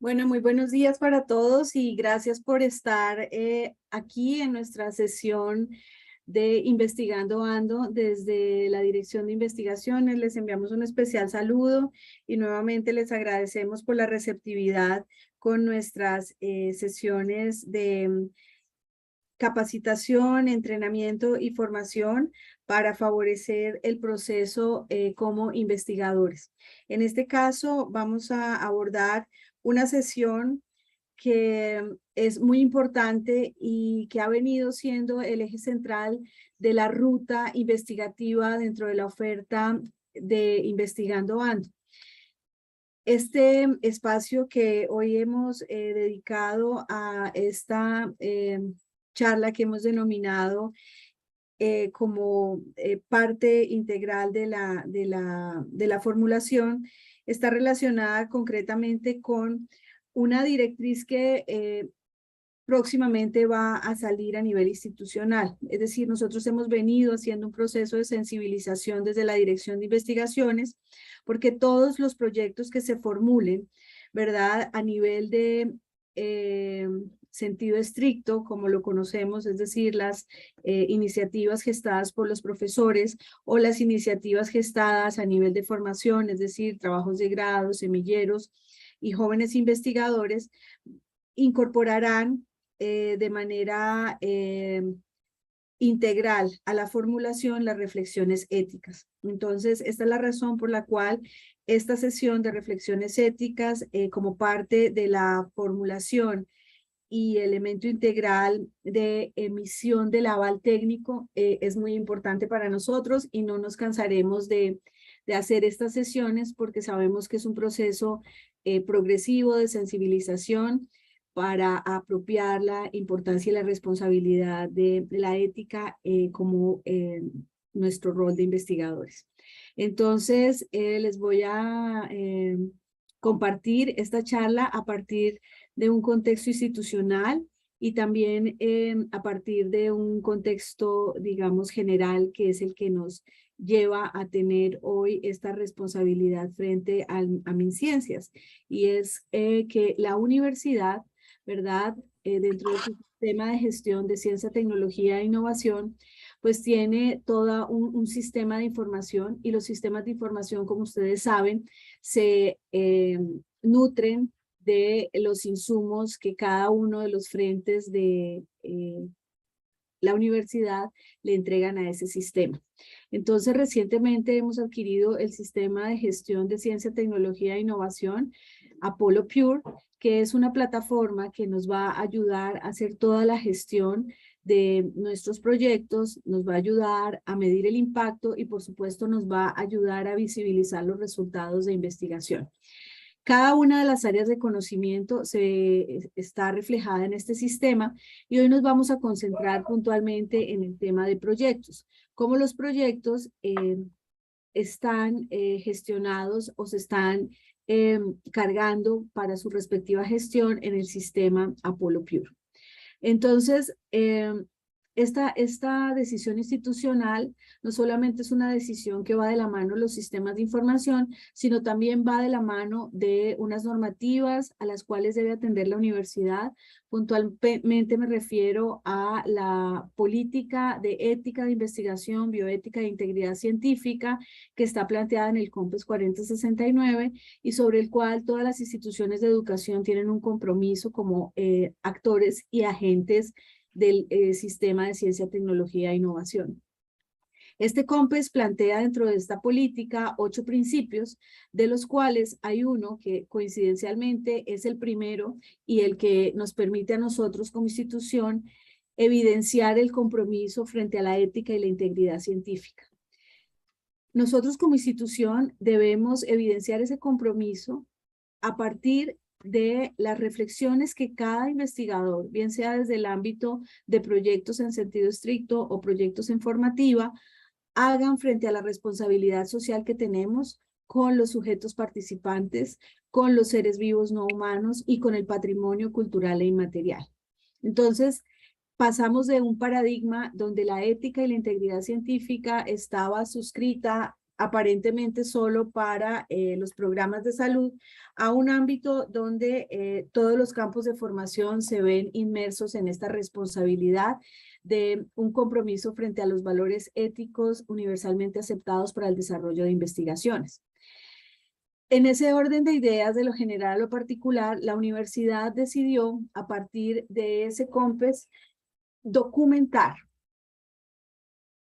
Bueno, muy buenos días para todos y gracias por estar aquí en nuestra sesión de Investigando Ando desde la Dirección de Investigaciones. Les enviamos un especial saludo y nuevamente les agradecemos por la receptividad con nuestras sesiones de capacitación, entrenamiento y formación para favorecer el proceso como investigadores. En este caso, vamos a abordar una sesión que es muy importante y que ha venido siendo el eje central de la ruta investigativa dentro de la oferta de Investigando Ando. Este espacio que hoy hemos dedicado a esta charla que hemos denominado como parte integral de la formulación, está relacionada concretamente con una directriz que próximamente va a salir a nivel institucional. Es decir, nosotros hemos venido haciendo un proceso de sensibilización desde la Dirección de Investigaciones, porque todos los proyectos que se formulen, ¿verdad? A nivel de sentido estricto, como lo conocemos, es decir, las iniciativas gestadas por los profesores o las iniciativas gestadas a nivel de formación, es decir, trabajos de grado, semilleros y jóvenes investigadores, incorporarán de manera integral a la formulación las reflexiones éticas. Entonces, esta es la razón por la cual esta sesión de reflexiones éticas, como parte de la formulación y elemento integral de emisión del aval técnico, es muy importante para nosotros y no nos cansaremos de hacer estas sesiones porque sabemos que es un proceso progresivo de sensibilización para apropiar la importancia y la responsabilidad de la ética como nuestro rol de investigadores. Entonces, les voy a compartir esta charla a partir de un contexto institucional y también a partir de un contexto, digamos, general, que es el que nos lleva a tener hoy esta responsabilidad frente a MinCiencias. Y es que la universidad, ¿verdad? Dentro de su sistema de gestión de ciencia, tecnología e innovación, pues tiene todo un sistema de información, y los sistemas de información, como ustedes saben, se nutren de los insumos que cada uno de los frentes de la universidad le entregan a ese sistema. Entonces, recientemente hemos adquirido el sistema de gestión de ciencia, tecnología e innovación, Apollo Pure, que es una plataforma que nos va a ayudar a hacer toda la gestión de nuestros proyectos, nos va a ayudar a medir el impacto y, por supuesto, nos va a ayudar a visibilizar los resultados de investigación. Cada una de las áreas de conocimiento está reflejada en este sistema y hoy nos vamos a concentrar puntualmente en el tema de proyectos. Cómo los proyectos están gestionados o se están cargando para su respectiva gestión en el sistema Apollo Pure. Entonces, esta decisión institucional no solamente es una decisión que va de la mano de los sistemas de información, sino también va de la mano de unas normativas a las cuales debe atender la universidad. Puntualmente me refiero a la política de ética de investigación, bioética e integridad científica que está planteada en el COMPES 4069 y sobre el cual todas las instituciones de educación tienen un compromiso como actores y agentes del sistema de ciencia, tecnología e innovación. Este COMPES plantea dentro de esta política 8 principios, de los cuales hay uno que coincidencialmente es el primero y el que nos permite a nosotros como institución evidenciar el compromiso frente a la ética y la integridad científica. Nosotros como institución debemos evidenciar ese compromiso a partir de las reflexiones que cada investigador, bien sea desde el ámbito de proyectos en sentido estricto o proyectos en formativa, hagan frente a la responsabilidad social que tenemos con los sujetos participantes, con los seres vivos no humanos y con el patrimonio cultural e inmaterial. Entonces, pasamos de un paradigma donde la ética y la integridad científica estaba suscrita aparentemente solo para los programas de salud, a un ámbito donde todos los campos de formación se ven inmersos en esta responsabilidad de un compromiso frente a los valores éticos universalmente aceptados para el desarrollo de investigaciones. En ese orden de ideas, de lo general a lo particular, la universidad decidió, a partir de ese COMPES, documentar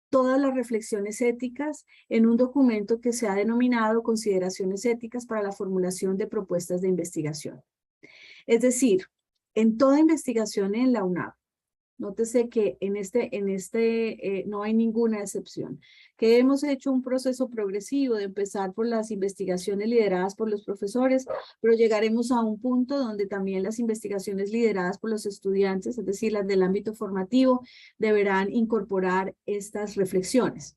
todas las reflexiones éticas en un documento que se ha denominado Consideraciones éticas para la formulación de propuestas de investigación. Es decir, en toda investigación en la UNAP, nótese que no hay ninguna excepción, que hemos hecho un proceso progresivo de empezar por las investigaciones lideradas por los profesores, pero llegaremos a un punto donde también las investigaciones lideradas por los estudiantes, es decir, las del ámbito formativo, deberán incorporar estas reflexiones.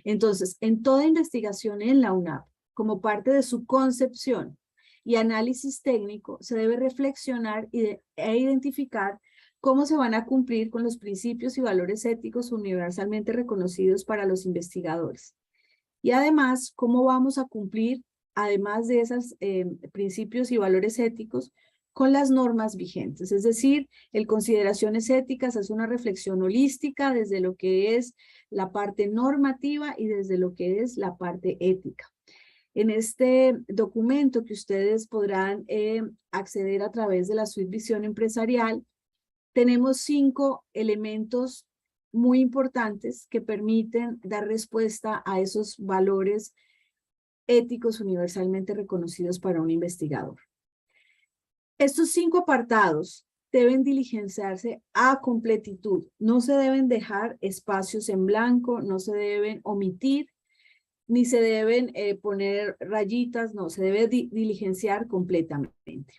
Entonces, en toda investigación en la UNAP, como parte de su concepción y análisis técnico, se debe reflexionar e identificar cómo se van a cumplir con los principios y valores éticos universalmente reconocidos para los investigadores. Y además, cómo vamos a cumplir, además de esos principios y valores éticos, con las normas vigentes. Es decir, el Consideraciones éticas es una reflexión holística desde lo que es la parte normativa y desde lo que es la parte ética. En este documento que ustedes podrán acceder a través de la suite Visión Empresarial, tenemos 5 elementos muy importantes que permiten dar respuesta a esos valores éticos universalmente reconocidos para un investigador. Estos 5 apartados deben diligenciarse a completitud. No se deben dejar espacios en blanco, no se deben omitir, ni se deben poner rayitas, no, se debe diligenciar completamente.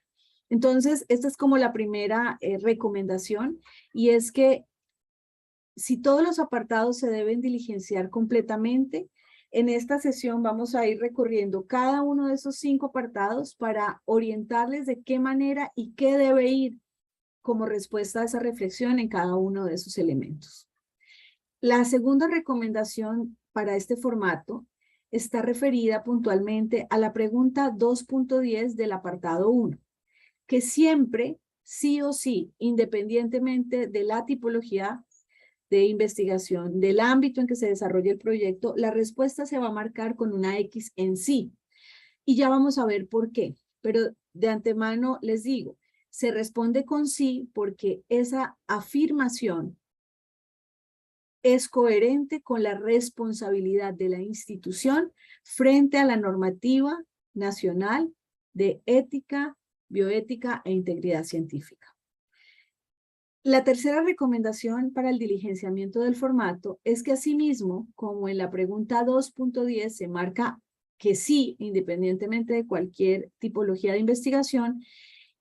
Entonces, esta es como la primera recomendación, y es que si todos los apartados se deben diligenciar completamente, en esta sesión vamos a ir recorriendo cada uno de esos 5 apartados para orientarles de qué manera y qué debe ir como respuesta a esa reflexión en cada uno de esos elementos. La segunda recomendación para este formato está referida puntualmente a la pregunta 2.10 del apartado 1. Que siempre, sí o sí, independientemente de la tipología de investigación, del ámbito en que se desarrolle el proyecto, la respuesta se va a marcar con una X en sí. Y ya vamos a ver por qué. Pero de antemano les digo, se responde con sí porque esa afirmación es coherente con la responsabilidad de la institución frente a la normativa nacional de ética, bioética e integridad científica. La tercera recomendación para el diligenciamiento del formato es que asimismo, como en la pregunta 2.10 se marca que sí, independientemente de cualquier tipología de investigación,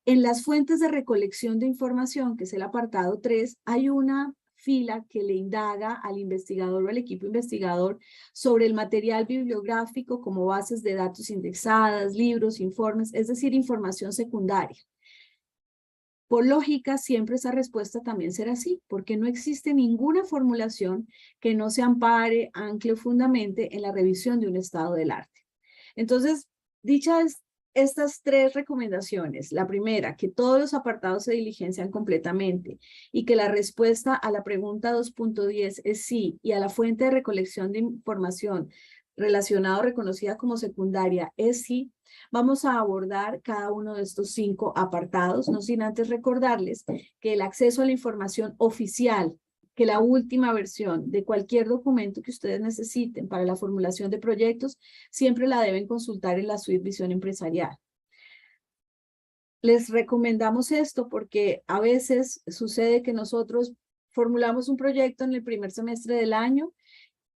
en las fuentes de recolección de información, que es el apartado 3, hay una fila que le indaga al investigador o al equipo investigador sobre el material bibliográfico como bases de datos indexadas, libros, informes, es decir, información secundaria. Por lógica, siempre esa respuesta también será sí, porque no existe ninguna formulación que no se ampare, ancle o fundamente en la revisión de un estado del arte. Entonces, dichas estas 3 recomendaciones, la primera, que todos los apartados se diligencian completamente y que la respuesta a la pregunta 2.10 es sí, y a la fuente de recolección de información relacionada o reconocida como secundaria es sí, vamos a abordar cada uno de estos 5 apartados, no sin antes recordarles que el acceso a la información oficial, que la última versión de cualquier documento que ustedes necesiten para la formulación de proyectos, siempre la deben consultar en la suite Visión Empresarial. Les recomendamos esto porque a veces sucede que nosotros formulamos un proyecto en el primer semestre del año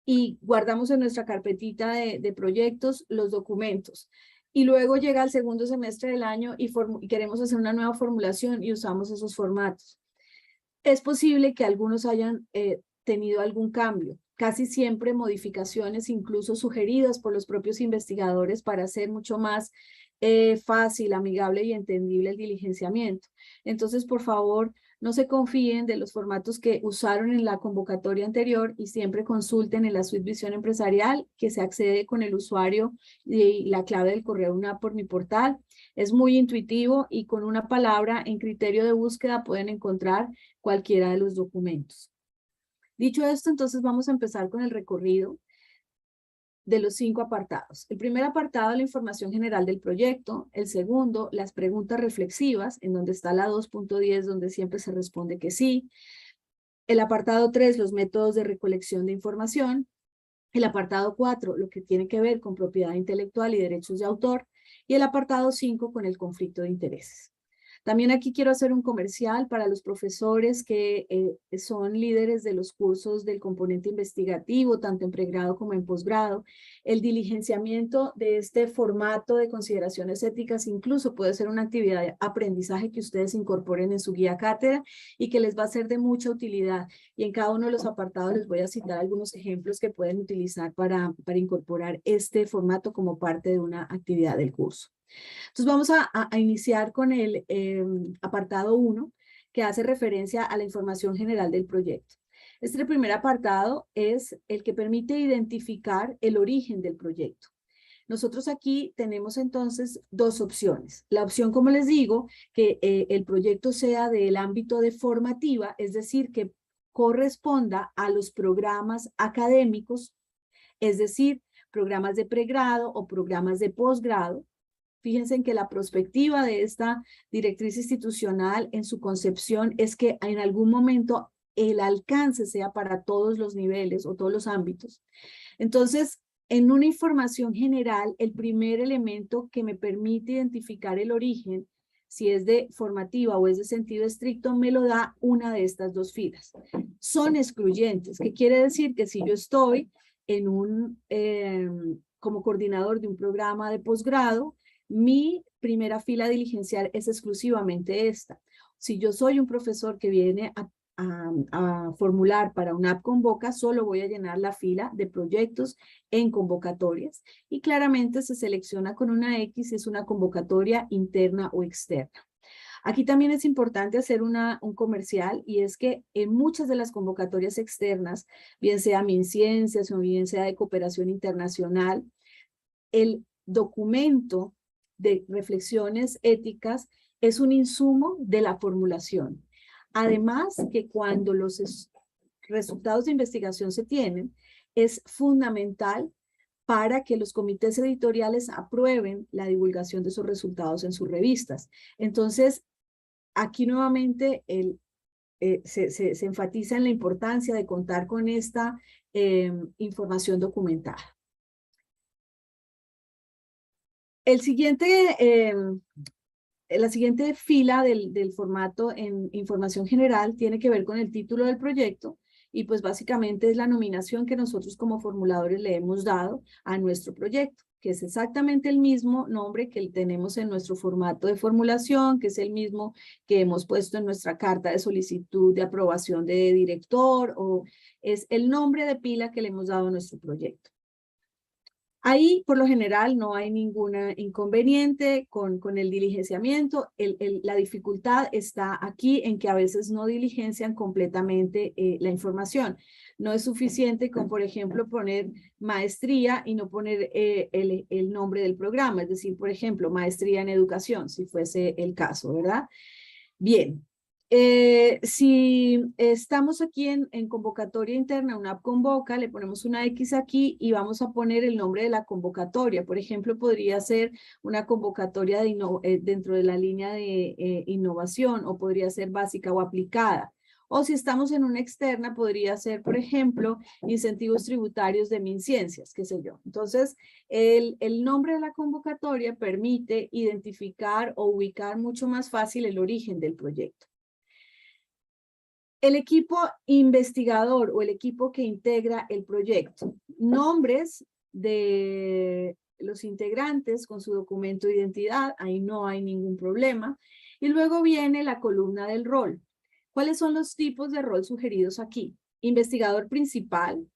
y guardamos en nuestra carpetita de proyectos los documentos. Y luego llega el segundo semestre del año y queremos hacer una nueva formulación y usamos esos formatos. Es posible que algunos hayan tenido algún cambio, casi siempre modificaciones incluso sugeridas por los propios investigadores para hacer mucho más fácil, amigable y entendible el diligenciamiento. Entonces, por favor, no se confíen de los formatos que usaron en la convocatoria anterior y siempre consulten en la suite Visión Empresarial, que se accede con el usuario y la clave del correo UNAP por mi portal. Es muy intuitivo y con una palabra en criterio de búsqueda pueden encontrar cualquiera de los documentos. Dicho esto, entonces vamos a empezar con el recorrido de los 5 apartados. El primer apartado, la información general del proyecto. El segundo, las preguntas reflexivas, en donde está la 2.10, donde siempre se responde que sí. El apartado 3, los métodos de recolección de información. El apartado 4, lo que tiene que ver con propiedad intelectual y derechos de autor. Y el apartado 5, con el conflicto de intereses. También aquí quiero hacer un comercial para los profesores que son líderes de los cursos del componente investigativo, tanto en pregrado como en posgrado. El diligenciamiento de este formato de consideraciones éticas incluso puede ser una actividad de aprendizaje que ustedes incorporen en su guía cátedra y que les va a ser de mucha utilidad. Y en cada uno de los apartados les voy a citar algunos ejemplos que pueden utilizar para incorporar este formato como parte de una actividad del curso. Entonces vamos a iniciar con el apartado 1, que hace referencia a la información general del proyecto. Este primer apartado es el que permite identificar el origen del proyecto. Nosotros aquí tenemos entonces 2 opciones. La opción, como les digo, que el proyecto sea del ámbito de formativa, es decir, que corresponda a los programas académicos, es decir, programas de pregrado o programas de posgrado. Fíjense en que la perspectiva de esta directriz institucional en su concepción es que en algún momento el alcance sea para todos los niveles o todos los ámbitos. Entonces, en una información general, el primer elemento que me permite identificar el origen, si es de formativa o es de sentido estricto, me lo da una de estas 2 filas. Son excluyentes, que quiere decir que si yo estoy en como coordinador de un programa de posgrado, mi primera fila diligencial es exclusivamente esta. Si yo soy un profesor que viene a formular para UNAP Convoca, solo voy a llenar la fila de proyectos en convocatorias y claramente se selecciona con una X si es una convocatoria interna o externa. Aquí también es importante hacer un comercial y es que en muchas de las convocatorias externas, bien sea MinCiencias o bien sea de cooperación internacional, el documento de reflexiones éticas es un insumo de la formulación. Además que cuando los resultados de investigación se tienen, es fundamental para que los comités editoriales aprueben la divulgación de esos resultados en sus revistas. Entonces, aquí nuevamente se enfatiza en la importancia de contar con esta información documentada. La siguiente fila del formato en información general tiene que ver con el título del proyecto y pues básicamente es la nominación que nosotros como formuladores le hemos dado a nuestro proyecto, que es exactamente el mismo nombre que tenemos en nuestro formato de formulación, que es el mismo que hemos puesto en nuestra carta de solicitud de aprobación de director, o es el nombre de pila que le hemos dado a nuestro proyecto. Ahí, por lo general, no hay ningún inconveniente con el diligenciamiento. La dificultad está aquí en que a veces no diligencian completamente la información. No es suficiente con, por ejemplo, poner maestría y no poner el nombre del programa. Es decir, por ejemplo, maestría en educación, si fuese el caso, ¿verdad? Bien. Si estamos aquí en convocatoria interna, UNAP convoca, le ponemos una X aquí y vamos a poner el nombre de la convocatoria. Por ejemplo, podría ser una convocatoria dentro de la línea de innovación, o podría ser básica o aplicada. O si estamos en una externa, podría ser, por ejemplo, incentivos tributarios de MinCiencias, qué sé yo. Entonces, el nombre de la convocatoria permite identificar o ubicar mucho más fácil el origen del proyecto. El equipo investigador o el equipo que integra el proyecto. Nombres de los integrantes con su documento de identidad, ahí no hay ningún problema. Y luego viene la columna del rol. ¿Cuáles son los tipos de rol sugeridos aquí? Investigador principal,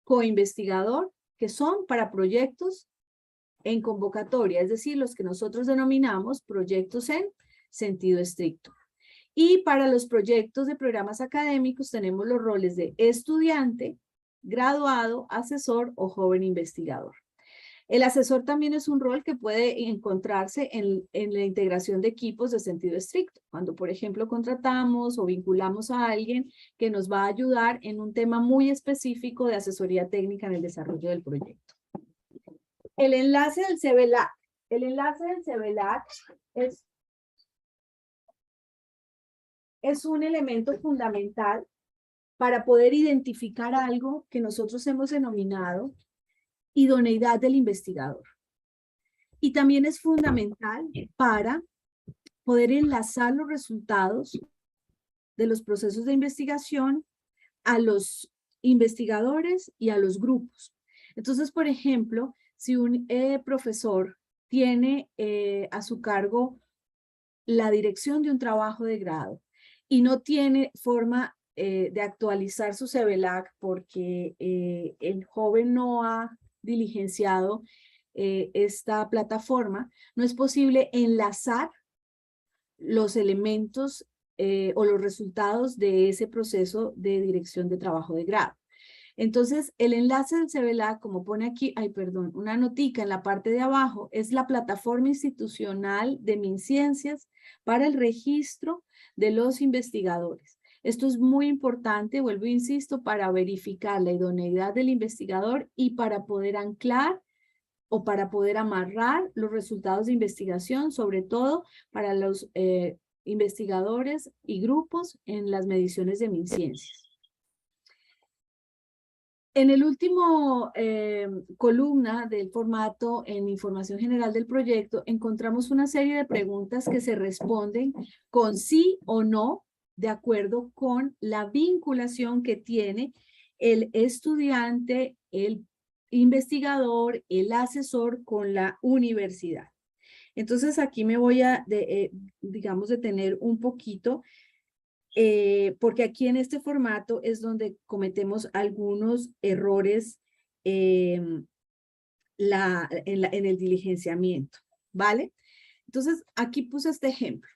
coinvestigador, que son para proyectos en convocatoria, es decir, los que nosotros denominamos proyectos en sentido estricto. Y para los proyectos de programas académicos tenemos los roles de estudiante, graduado, asesor o joven investigador. El asesor también es un rol que puede encontrarse en la integración de equipos de sentido estricto. Cuando, por ejemplo, contratamos o vinculamos a alguien que nos va a ayudar en un tema muy específico de asesoría técnica en el desarrollo del proyecto. El enlace del CBLAC. El enlace del CBLAC es un elemento fundamental para poder identificar algo que nosotros hemos denominado idoneidad del investigador. Y también es fundamental para poder enlazar los resultados de los procesos de investigación a los investigadores y a los grupos. Entonces, por ejemplo, si un profesor tiene a su cargo la dirección de un trabajo de grado y no tiene forma de actualizar su CBLAC porque el joven no ha diligenciado esta plataforma, no es posible enlazar los elementos o los resultados de ese proceso de dirección de trabajo de grado. Entonces, el enlace del CBLAC, como pone aquí, una notica en la parte de abajo, es la plataforma institucional de MinCiencias para el registro de los investigadores. Esto es muy importante, vuelvo e insisto, para verificar la idoneidad del investigador y para poder anclar o para poder amarrar los resultados de investigación, sobre todo para los investigadores y grupos en las mediciones de MinCiencias. En el último columna del formato en información general del proyecto encontramos una serie de preguntas que se responden con sí o no de acuerdo con la vinculación que tiene el estudiante, el investigador, el asesor con la universidad. Entonces aquí me voy a, digamos, detener un poquito porque aquí en este formato es donde cometemos algunos errores en el diligenciamiento, ¿vale? Entonces, aquí puse este ejemplo.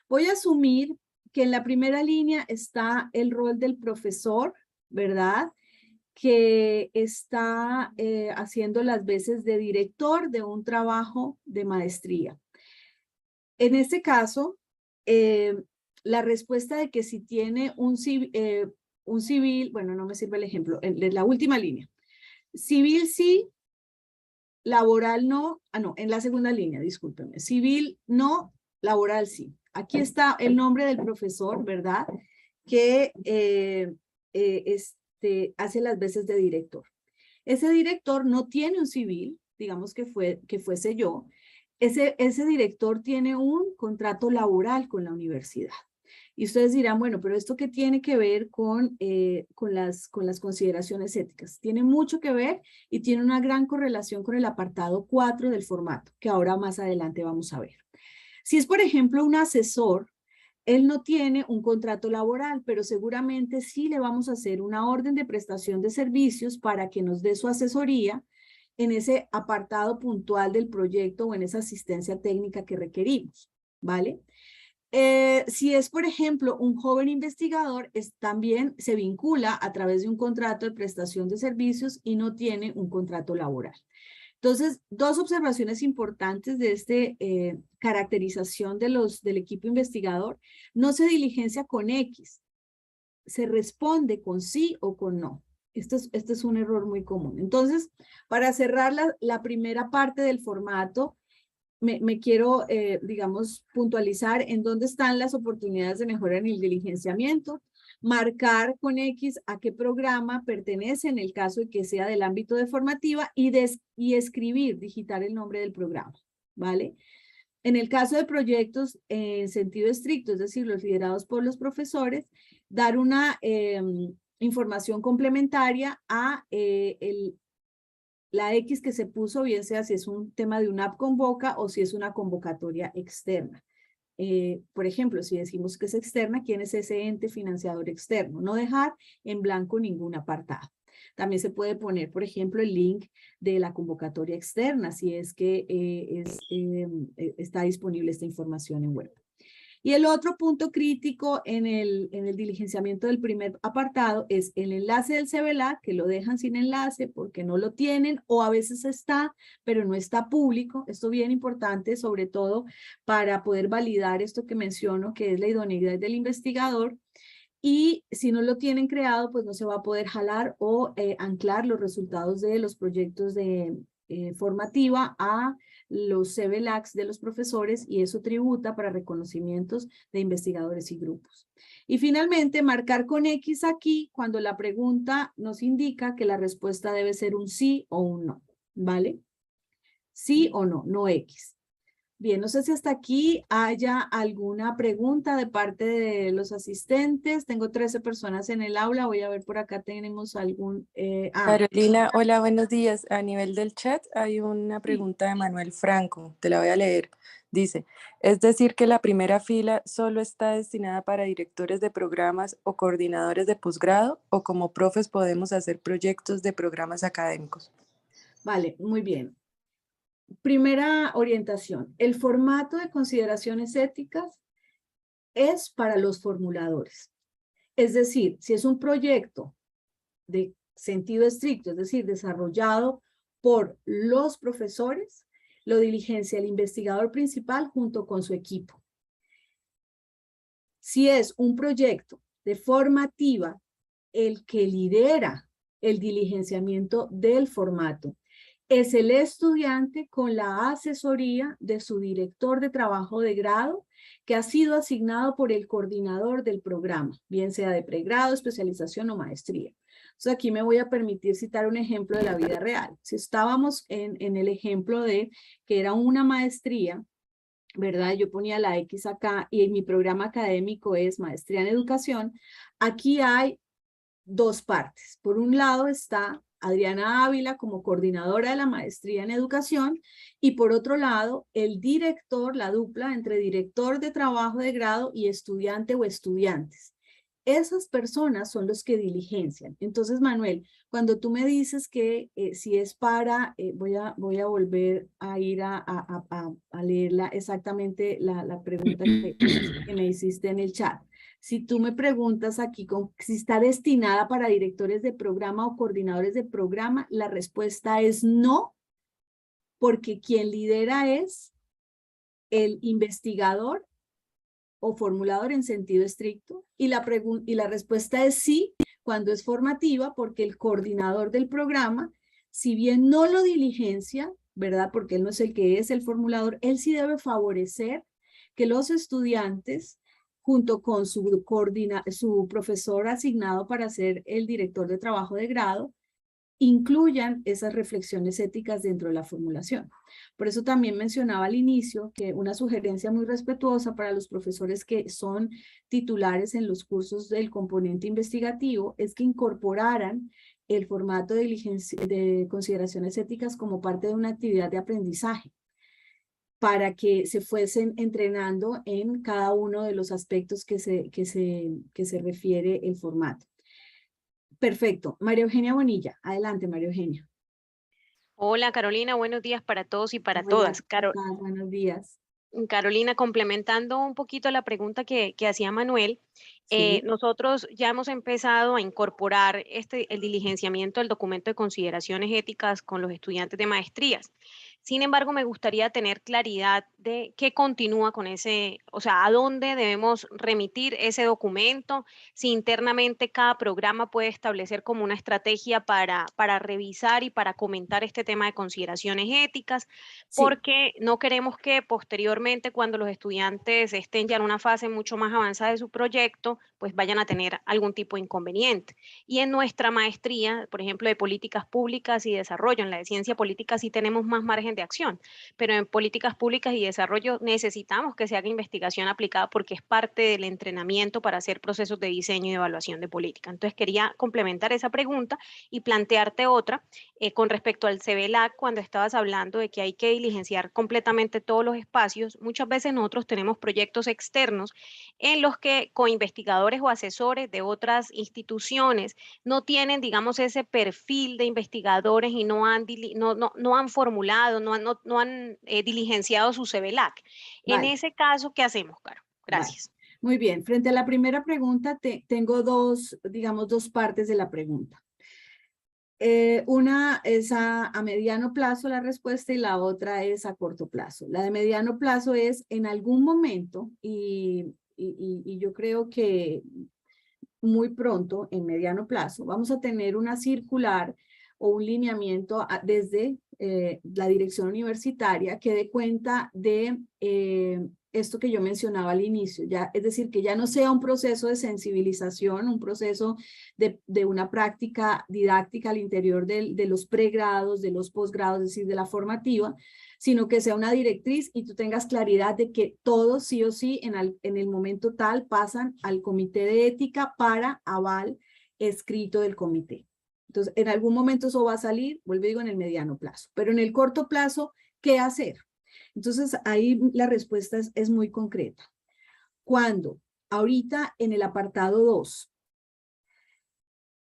Voy a asumir que en la primera línea está el rol del profesor, ¿verdad? Que está haciendo las veces de director de un trabajo de maestría. En este caso, la respuesta de que si tiene un civil, bueno, no me sirve el ejemplo, en la última línea. Civil sí, laboral no, no, en la segunda línea, discúlpenme. Civil no, laboral sí. Aquí está el nombre del profesor, ¿verdad? Que hace las veces de director. Ese director no tiene un civil, digamos que fuese yo. Ese director tiene un contrato laboral con la universidad. Y ustedes dirán, bueno, pero ¿esto qué tiene que ver con las consideraciones éticas? Tiene mucho que ver y tiene una gran correlación con el apartado 4 del formato, que ahora más adelante vamos a ver. Si es, por ejemplo, un asesor, él no tiene un contrato laboral, pero seguramente sí le vamos a hacer una orden de prestación de servicios para que nos dé su asesoría en ese apartado puntual del proyecto o en esa asistencia técnica que requerimos, ¿vale? Si es, por ejemplo, un joven investigador, también se vincula a través de un contrato de prestación de servicios y no tiene un contrato laboral. Entonces, dos observaciones importantes de esta caracterización del equipo investigador. No se diligencia con X, se responde con sí o con no. Este es un error muy común. Entonces, para cerrar la primera parte del formato, me quiero, digamos, puntualizar en dónde están las oportunidades de mejora en el diligenciamiento, marcar con X a qué programa pertenece en el caso de que sea del ámbito de formativa y escribir, digitar el nombre del programa, ¿vale? En el caso de proyectos en sentido estricto, es decir, los liderados por los profesores, dar una información complementaria a la X que se puso, bien sea si es un tema de una app convoca o si es una convocatoria externa. Por ejemplo, si decimos que es externa, ¿quién es ese ente financiador externo? No dejar en blanco ningún apartado. También se puede poner, por ejemplo, el link de la convocatoria externa, si es que está disponible esta información en web. Y el otro punto crítico en el diligenciamiento del primer apartado es el enlace del CBLAC, que lo dejan sin enlace porque no lo tienen, o a veces está, pero no está público. Esto es bien importante, sobre todo para poder validar esto que menciono, que es la idoneidad del investigador. Y si no lo tienen creado, pues no se va a poder jalar o anclar los resultados de los proyectos de formativa a los CBLACs de los profesores, y eso tributa para reconocimientos de investigadores y grupos. Y finalmente, marcar con X aquí cuando la pregunta nos indica que la respuesta debe ser un sí o un no, ¿vale? Sí o no, no X. Bien, no sé si hasta aquí haya alguna pregunta de parte de los asistentes. Tengo 13 personas en el aula. Voy a ver por acá tenemos algún... Carolina, hola, buenos días. A nivel del chat hay una Sí. pregunta de Manuel Franco. Te la voy a leer. Dice, ¿es decir que la primera fila solo está destinada para directores de programas o coordinadores de posgrado, o como profes podemos hacer proyectos de programas académicos? Vale, muy bien. Primera orientación. El formato de consideraciones éticas es para los formuladores. Es decir, si es un proyecto de sentido estricto, es decir, desarrollado por los profesores, lo diligencia el investigador principal junto con su equipo. Si es un proyecto de formativa, el que lidera el diligenciamiento del formato es el estudiante con la asesoría de su director de trabajo de grado, que ha sido asignado por el coordinador del programa, bien sea de pregrado, especialización o maestría. Entonces aquí me voy a permitir citar un ejemplo de la vida real. Si estábamos en el ejemplo de que era una maestría, ¿verdad? Yo ponía la X acá y mi programa académico es maestría en educación. Aquí hay dos partes. Por un lado está Adriana Ávila como coordinadora de la maestría en educación, y por otro lado el director, la dupla entre director de trabajo de grado y estudiante o estudiantes. Esas personas son los que diligencian. Entonces, Manuel, cuando tú me dices que si es para, voy a volver a ir a leerla exactamente la pregunta que me hiciste en el chat. Si tú me preguntas aquí si está destinada para directores de programa o coordinadores de programa, la respuesta es no, porque quien lidera es el investigador o formulador en sentido estricto, y la respuesta es sí cuando es formativa, porque el coordinador del programa, si bien no lo diligencia, ¿verdad? Porque él no es el que es el formulador, él sí debe favorecer que los estudiantes, junto con su profesor asignado para ser el director de trabajo de grado, incluyan esas reflexiones éticas dentro de la formulación. Por eso también mencionaba al inicio que una sugerencia muy respetuosa para los profesores que son titulares en los cursos del componente investigativo es que incorporaran el formato de consideraciones éticas como parte de una actividad de aprendizaje, para que se fuesen entrenando en cada uno de los aspectos que se refiere el formato. Perfecto. María Eugenia Bonilla. Adelante, María Eugenia. Hola Carolina, buenos días para todos y para Hola, todas. buenos días. Carolina, complementando un poquito la pregunta que hacía Manuel, Sí. nosotros ya hemos empezado a incorporar el diligenciamiento del documento de consideraciones éticas con los estudiantes de maestrías. Sin embargo, me gustaría tener claridad de qué continúa con ese, o sea, a dónde debemos remitir ese documento, si internamente cada programa puede establecer como una estrategia para revisar y para comentar este tema de consideraciones éticas, Sí. porque no queremos que posteriormente, cuando los estudiantes estén ya en una fase mucho más avanzada de su proyecto, pues vayan a tener algún tipo de inconveniente. Y en nuestra maestría, por ejemplo, de políticas públicas y desarrollo, en la de ciencia política, sí tenemos más margen margen de acción, pero en políticas públicas y desarrollo necesitamos que se haga investigación aplicada porque es parte del entrenamiento para hacer procesos de diseño y evaluación de política. Entonces quería complementar esa pregunta y plantearte otra con respecto al CBLAC, cuando estabas hablando de que hay que diligenciar completamente todos los espacios. Muchas veces nosotros tenemos proyectos externos en los que coinvestigadores o asesores de otras instituciones no tienen, digamos, ese perfil de investigadores y no han formulado, no han diligenciado su CBLAC. En Vale, ese caso, ¿qué hacemos, Caro? vale. Gracias. Muy bien, frente a la primera pregunta, tengo digamos, dos partes de la pregunta. Una es a mediano plazo la respuesta y la otra es a corto plazo. La de mediano plazo es en algún momento, y yo creo que muy pronto, en mediano plazo, vamos a tener una circular o un lineamiento desde la dirección universitaria que dé cuenta de esto que yo mencionaba al inicio, ya, es decir, que ya no sea un proceso de sensibilización, un proceso de una práctica didáctica al interior de los pregrados, de los posgrados, es decir, de la formativa, sino que sea una directriz y tú tengas claridad de que todos sí o sí en el momento tal pasan al comité de ética para aval escrito del comité. Entonces, en algún momento eso va a salir, vuelvo y digo, en el mediano plazo, pero en el corto plazo, ¿qué hacer? Entonces, ahí la respuesta es muy concreta. Cuando ahorita en el apartado 2,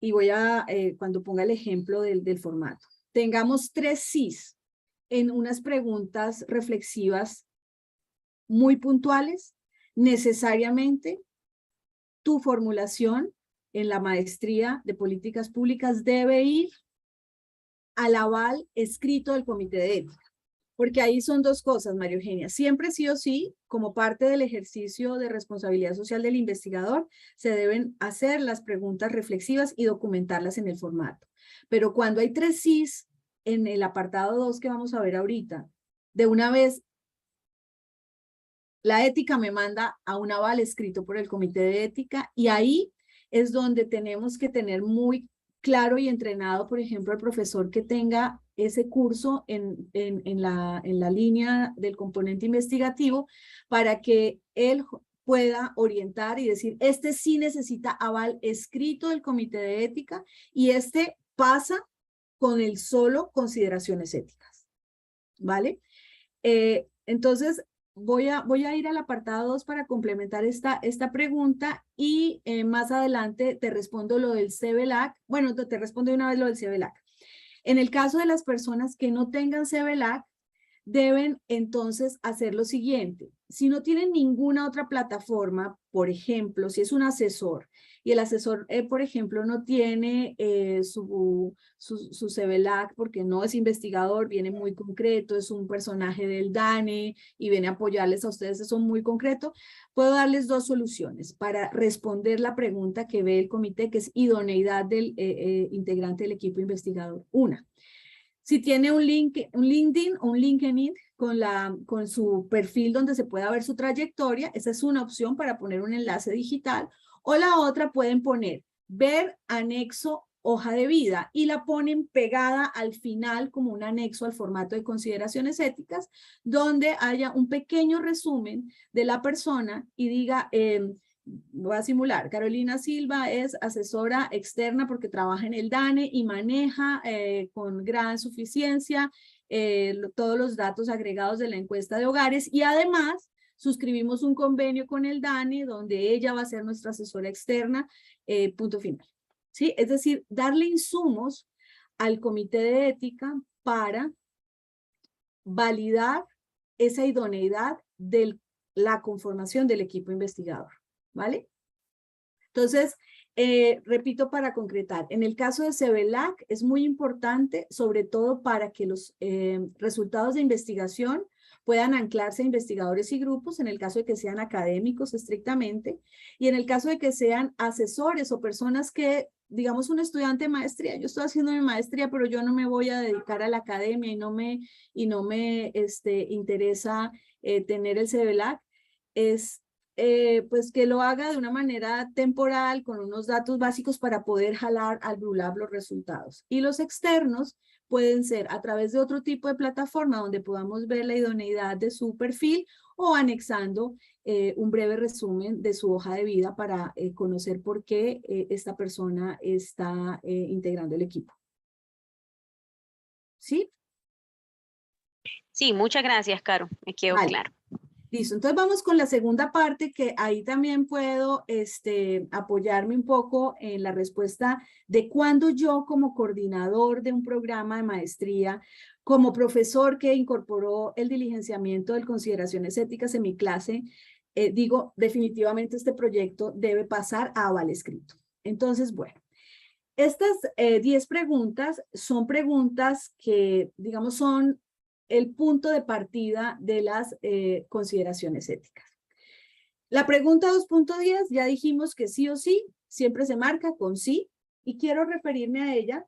y voy a, cuando ponga el ejemplo del formato, tengamos 3 sís en unas preguntas reflexivas muy puntuales, necesariamente tu formulación en la maestría de políticas públicas debe ir al aval escrito del comité de ética. Porque ahí son dos cosas, María Eugenia. Siempre sí o sí, como parte del ejercicio de responsabilidad social del investigador, se deben hacer las preguntas reflexivas y documentarlas en el formato. Pero cuando hay 3 sís en el apartado 2 que vamos a ver ahorita, de una vez la ética me manda a un aval escrito por el comité de ética y ahí es donde tenemos que tener muy claro y entrenado, por ejemplo, el profesor que tenga ese curso en la línea del componente investigativo para que él pueda orientar y decir, este sí necesita aval escrito del comité de ética y este pasa con el solo consideraciones éticas, ¿vale? Entonces, voy a ir al apartado 2 para complementar esta pregunta y más adelante te respondo lo del CBLAC. Bueno, te respondo de una vez lo del CBLAC. En el caso de las personas que no tengan CBLAC, deben entonces hacer lo siguiente. Si no tienen ninguna otra plataforma, por ejemplo, si es un asesor y el asesor, por ejemplo, no tiene su CBLAC porque no es investigador, viene muy concreto, es un personaje del DANE y viene a apoyarles a ustedes, eso es muy concreto, puedo darles 2 soluciones para responder la pregunta que ve el comité, que es idoneidad del integrante del equipo investigador. Una, si tiene un LinkedIn o un LinkedIn con su perfil donde se pueda ver su trayectoria, esa es una opción para poner un enlace digital. O la otra pueden poner ver anexo hoja de vida y la ponen pegada al final como un anexo al formato de consideraciones éticas, donde haya un pequeño resumen de la persona y diga, voy a simular, Carolina Silva es asesora externa porque trabaja en el DANE y maneja con gran suficiencia todos los datos agregados de la encuesta de hogares y además suscribimos un convenio con el DANE donde ella va a ser nuestra asesora externa, punto final. ¿Sí? Es decir, darle insumos al comité de ética para validar esa idoneidad de la conformación del equipo investigador. ¿Vale? Entonces, repito para concretar, en el caso de CBLAC es muy importante, sobre todo para que los resultados de investigación puedan anclarse a investigadores y grupos, en el caso de que sean académicos estrictamente, y en el caso de que sean asesores o personas que, digamos, un estudiante de maestría, yo estoy haciendo mi maestría, pero yo no me voy a dedicar a la academia y no me interesa tener el CBLAC, es pues que lo haga de una manera temporal, con unos datos básicos para poder jalar al BlueLab los resultados. Y los externos pueden ser a través de otro tipo de plataforma donde podamos ver la idoneidad de su perfil o anexando un breve resumen de su hoja de vida para conocer por qué esta persona está integrando el equipo. ¿Sí? Sí, muchas gracias, Caro. Me quedó claro. Listo, entonces vamos con la segunda parte, que ahí también puedo apoyarme un poco en la respuesta de cuando yo como coordinador de un programa de maestría, como profesor que incorporó el diligenciamiento de consideraciones éticas en mi clase, digo, definitivamente este proyecto debe pasar a aval escrito. Entonces, bueno, estas 10 preguntas son preguntas que, digamos, son el punto de partida de las consideraciones éticas. La pregunta 2.10 ya dijimos que sí o sí, siempre se marca con sí, y quiero referirme a ella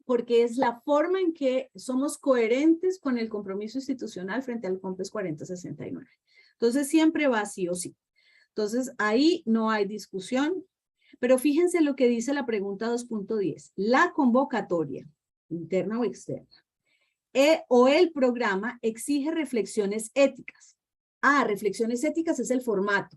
porque es la forma en que somos coherentes con el compromiso institucional frente al COMPES 4069. Entonces siempre va sí o sí. Entonces ahí no hay discusión, pero fíjense lo que dice la pregunta 2.10. La convocatoria, interna o externa, o el programa exige reflexiones éticas. Reflexiones éticas es el formato.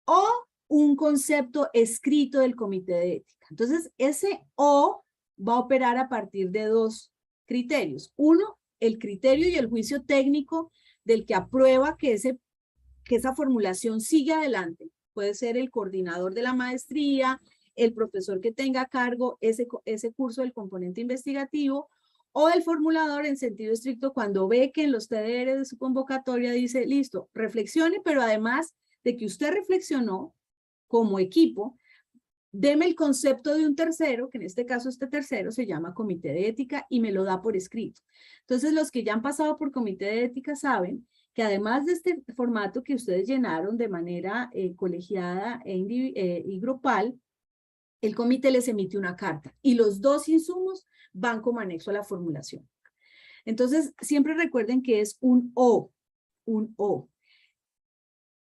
O un concepto escrito del comité de ética. Entonces, ese o va a operar a partir de dos criterios. Uno, el criterio y el juicio técnico del que aprueba que esa formulación sigue adelante. Puede ser el coordinador de la maestría, el profesor que tenga a cargo ese curso del componente investigativo, o el formulador en sentido estricto cuando ve que en los TDR de su convocatoria dice, listo, reflexione, pero además de que usted reflexionó como equipo, deme el concepto de un tercero, que en este caso este tercero se llama comité de ética y me lo da por escrito. Entonces los que ya han pasado por comité de ética saben que además de este formato que ustedes llenaron de manera colegiada y grupal, el comité les emite una carta y los dos insumos van como anexo a la formulación. Entonces, siempre recuerden que es un O.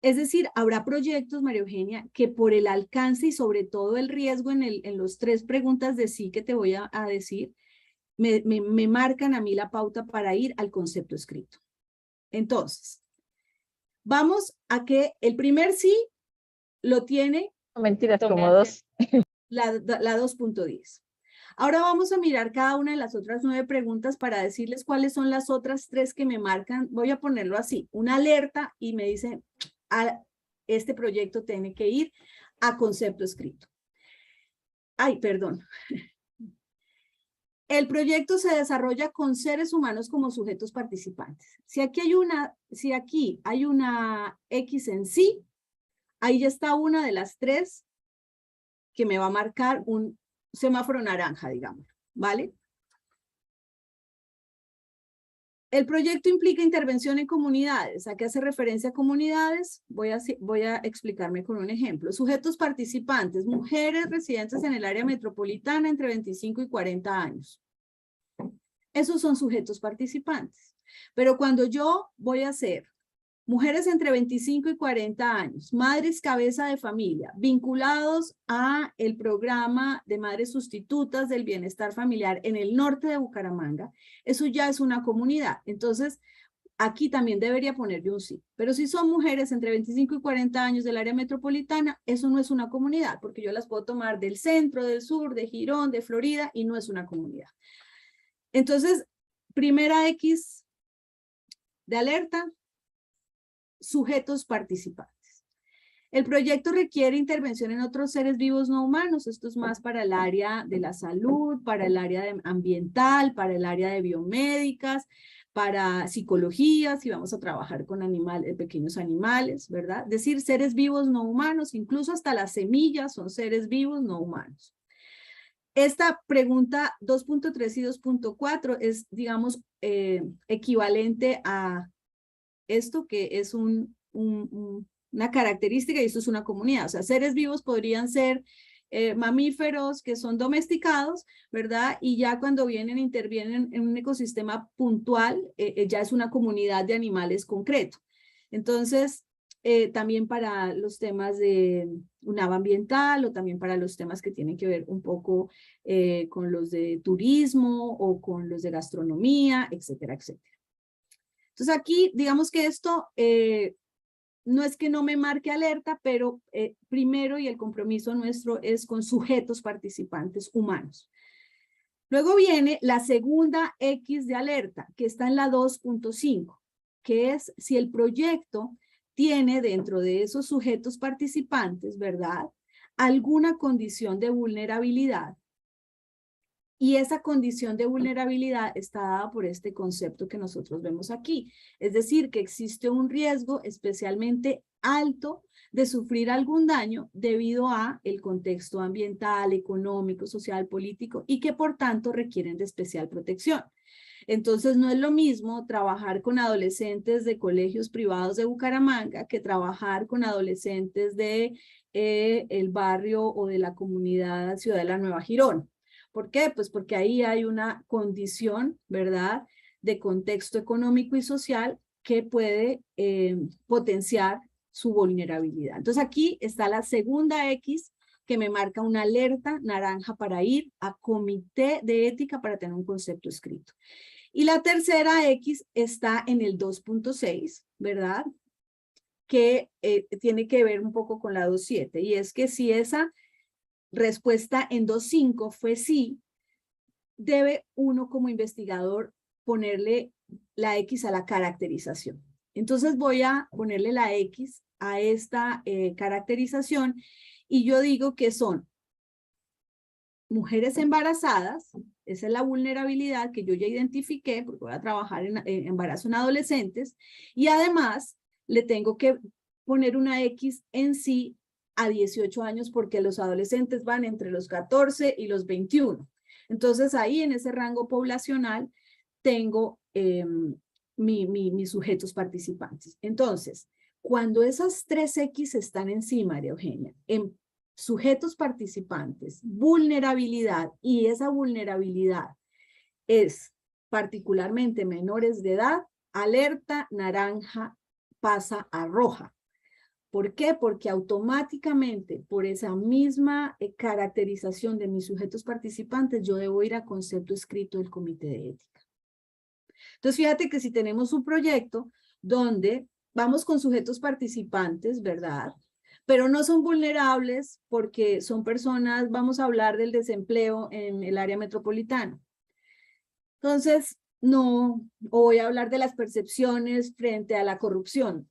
Es decir, habrá proyectos, María Eugenia, que por el alcance y sobre todo el riesgo en los 3 preguntas de sí que te voy a decir, me marcan a mí la pauta para ir al concepto escrito. Entonces, vamos a que el primer sí lo tiene. Mentiras, como 2. La 2.10. Ahora vamos a mirar cada una de las otras 9 preguntas para decirles cuáles son las otras 3 que me marcan. Voy a ponerlo así, una alerta y me dice, este proyecto tiene que ir a concepto escrito. Perdón. El proyecto se desarrolla con seres humanos como sujetos participantes. Si aquí hay una X en sí, ahí ya está una de las 3 que me va a marcar un semáforo naranja, digamos, ¿vale? El proyecto implica intervención en comunidades. ¿A qué hace referencia a comunidades? Voy a explicarme con un ejemplo. Sujetos participantes, mujeres residentes en el área metropolitana entre 25 y 40 años. Esos son sujetos participantes. Pero cuando yo voy a hacer mujeres entre 25 y 40 años, madres cabeza de familia, vinculados a el programa de madres sustitutas del bienestar familiar en el norte de Bucaramanga, eso ya es una comunidad. Entonces, aquí también debería ponerle un sí. Pero si son mujeres entre 25 y 40 años del área metropolitana, eso no es una comunidad, porque yo las puedo tomar del centro, del sur, de Girón, de Florida, y no es una comunidad. Entonces, primera X de alerta, sujetos participantes. El proyecto requiere intervención en otros seres vivos no humanos. Esto es más para el área de la salud, para el área ambiental, para el área de biomédicas, para psicología, si vamos a trabajar con pequeños animales, ¿verdad? Es decir, seres vivos no humanos, incluso hasta las semillas son seres vivos no humanos. Esta pregunta 2.3 y 2.4 es, digamos, equivalente a esto que es una característica y esto es una comunidad. O sea, seres vivos podrían ser mamíferos que son domesticados, ¿verdad? Y ya cuando intervienen en un ecosistema puntual, ya es una comunidad de animales concreto. Entonces, también para los temas de UNAV ambiental o también para los temas que tienen que ver un poco con los de turismo o con los de gastronomía, etcétera, etcétera. Entonces aquí, digamos que esto no es que no me marque alerta, pero primero y el compromiso nuestro es con sujetos participantes humanos. Luego viene la segunda X de alerta, que está en la 2.5, que es si el proyecto tiene dentro de esos sujetos participantes, ¿verdad?, alguna condición de vulnerabilidad. Y esa condición de vulnerabilidad está dada por este concepto que nosotros vemos aquí. Es decir, que existe un riesgo especialmente alto de sufrir algún daño debido a el contexto ambiental, económico, social, político y que por tanto requieren de especial protección. Entonces no es lo mismo trabajar con adolescentes de colegios privados de Bucaramanga que trabajar con adolescentes de el barrio o de la comunidad Ciudad de la Nueva Girón. ¿Por qué? Pues porque ahí hay una condición, ¿verdad?, de contexto económico y social que puede potenciar su vulnerabilidad. Entonces aquí está la segunda X que me marca una alerta naranja para ir a comité de ética para tener un concepto escrito. Y la tercera X está en el 2.6, ¿verdad?, que tiene que ver un poco con la 2.7, y es que si esa respuesta en 2.5 fue sí, debe uno como investigador ponerle la X a la caracterización. Entonces voy a ponerle la X a esta caracterización y yo digo que son mujeres embarazadas, esa es la vulnerabilidad que yo ya identifiqué porque voy a trabajar en embarazo en adolescentes, y además le tengo que poner una X en sí a 18 años porque los adolescentes van entre los 14 y los 21. Entonces ahí en ese rango poblacional tengo mis sujetos participantes. Entonces, cuando esas 3X están encima, María Eugenia, en sujetos participantes, vulnerabilidad, y esa vulnerabilidad es particularmente menores de edad, alerta naranja pasa a roja. ¿Por qué? Porque automáticamente por esa misma caracterización de mis sujetos participantes yo debo ir a concepto escrito del comité de ética. Entonces fíjate que si tenemos un proyecto donde vamos con sujetos participantes, ¿verdad?, pero no son vulnerables porque son personas, vamos a hablar del desempleo en el área metropolitana. Entonces, no voy a hablar de las percepciones frente a la corrupción.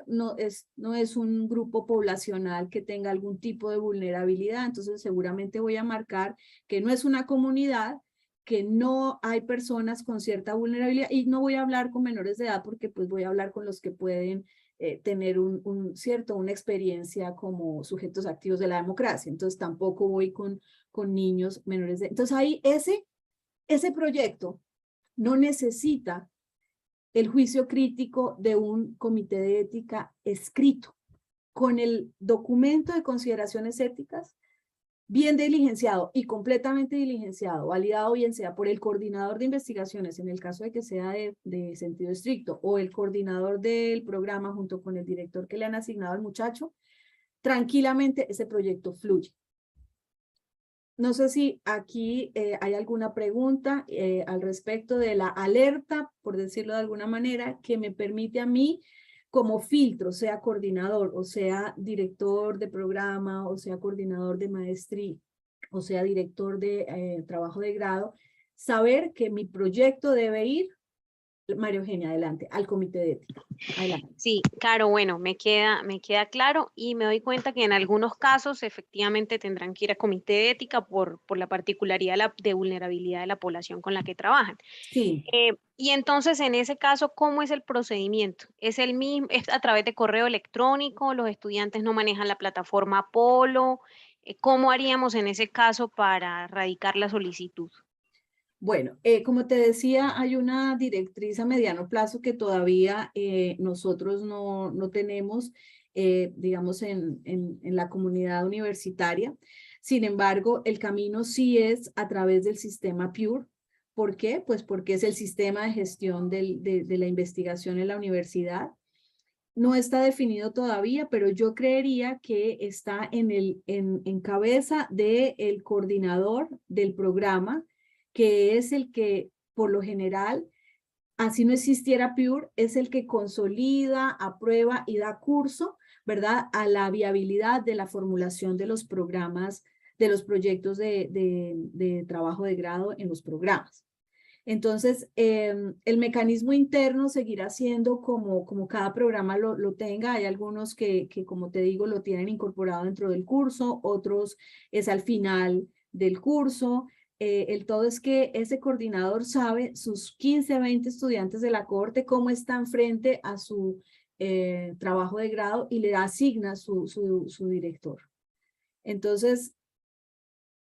No es un grupo poblacional que tenga algún tipo de vulnerabilidad, entonces seguramente voy a marcar que no es una comunidad, que no hay personas con cierta vulnerabilidad, y no voy a hablar con menores de edad porque pues voy a hablar con los que pueden tener una experiencia como sujetos activos de la democracia, entonces tampoco voy con niños menores de edad. Entonces ahí ese proyecto no necesita el juicio crítico de un comité de ética escrito. Con el documento de consideraciones éticas bien diligenciado y completamente diligenciado, validado bien sea por el coordinador de investigaciones, en el caso de que sea de sentido estricto, o el coordinador del programa junto con el director que le han asignado al muchacho, tranquilamente ese proyecto fluye. No sé si aquí hay alguna pregunta al respecto de la alerta, por decirlo de alguna manera, que me permite a mí como filtro, sea coordinador, o sea director de programa, o sea coordinador de maestría, o sea director de trabajo de grado, saber que mi proyecto debe ir, María Eugenia, adelante, al comité de ética. Adelante. Sí, claro, bueno, me queda claro y me doy cuenta que en algunos casos efectivamente tendrán que ir a comité de ética por la particularidad de vulnerabilidad de la población con la que trabajan. Sí. Y entonces, en ese caso, ¿cómo es el procedimiento? ¿Es el mismo, es a través de correo electrónico? ¿Los estudiantes no manejan la plataforma Apolo? ¿Cómo haríamos en ese caso para radicar la solicitud? Bueno, como te decía, hay una directriz a mediano plazo que todavía nosotros no tenemos, digamos, en la comunidad universitaria. Sin embargo, el camino sí es a través del sistema PURE. ¿Por qué? Pues porque es el sistema de gestión de la investigación en la universidad. no está definido todavía, pero yo creería que está en cabeza del coordinador del programa, que es el que, por lo general, así no existiera PURE, es el que consolida, aprueba y da curso, ¿verdad?, a la viabilidad de la formulación de los programas, de los proyectos de trabajo de grado en los programas. Entonces, el mecanismo interno seguirá siendo como cada programa lo tenga. Hay algunos que, como te digo, lo tienen incorporado dentro del curso, otros es al final del curso. El todo es que ese coordinador sabe sus 15, 20 estudiantes de la cohorte cómo están frente a su trabajo de grado y le asigna su director. Entonces,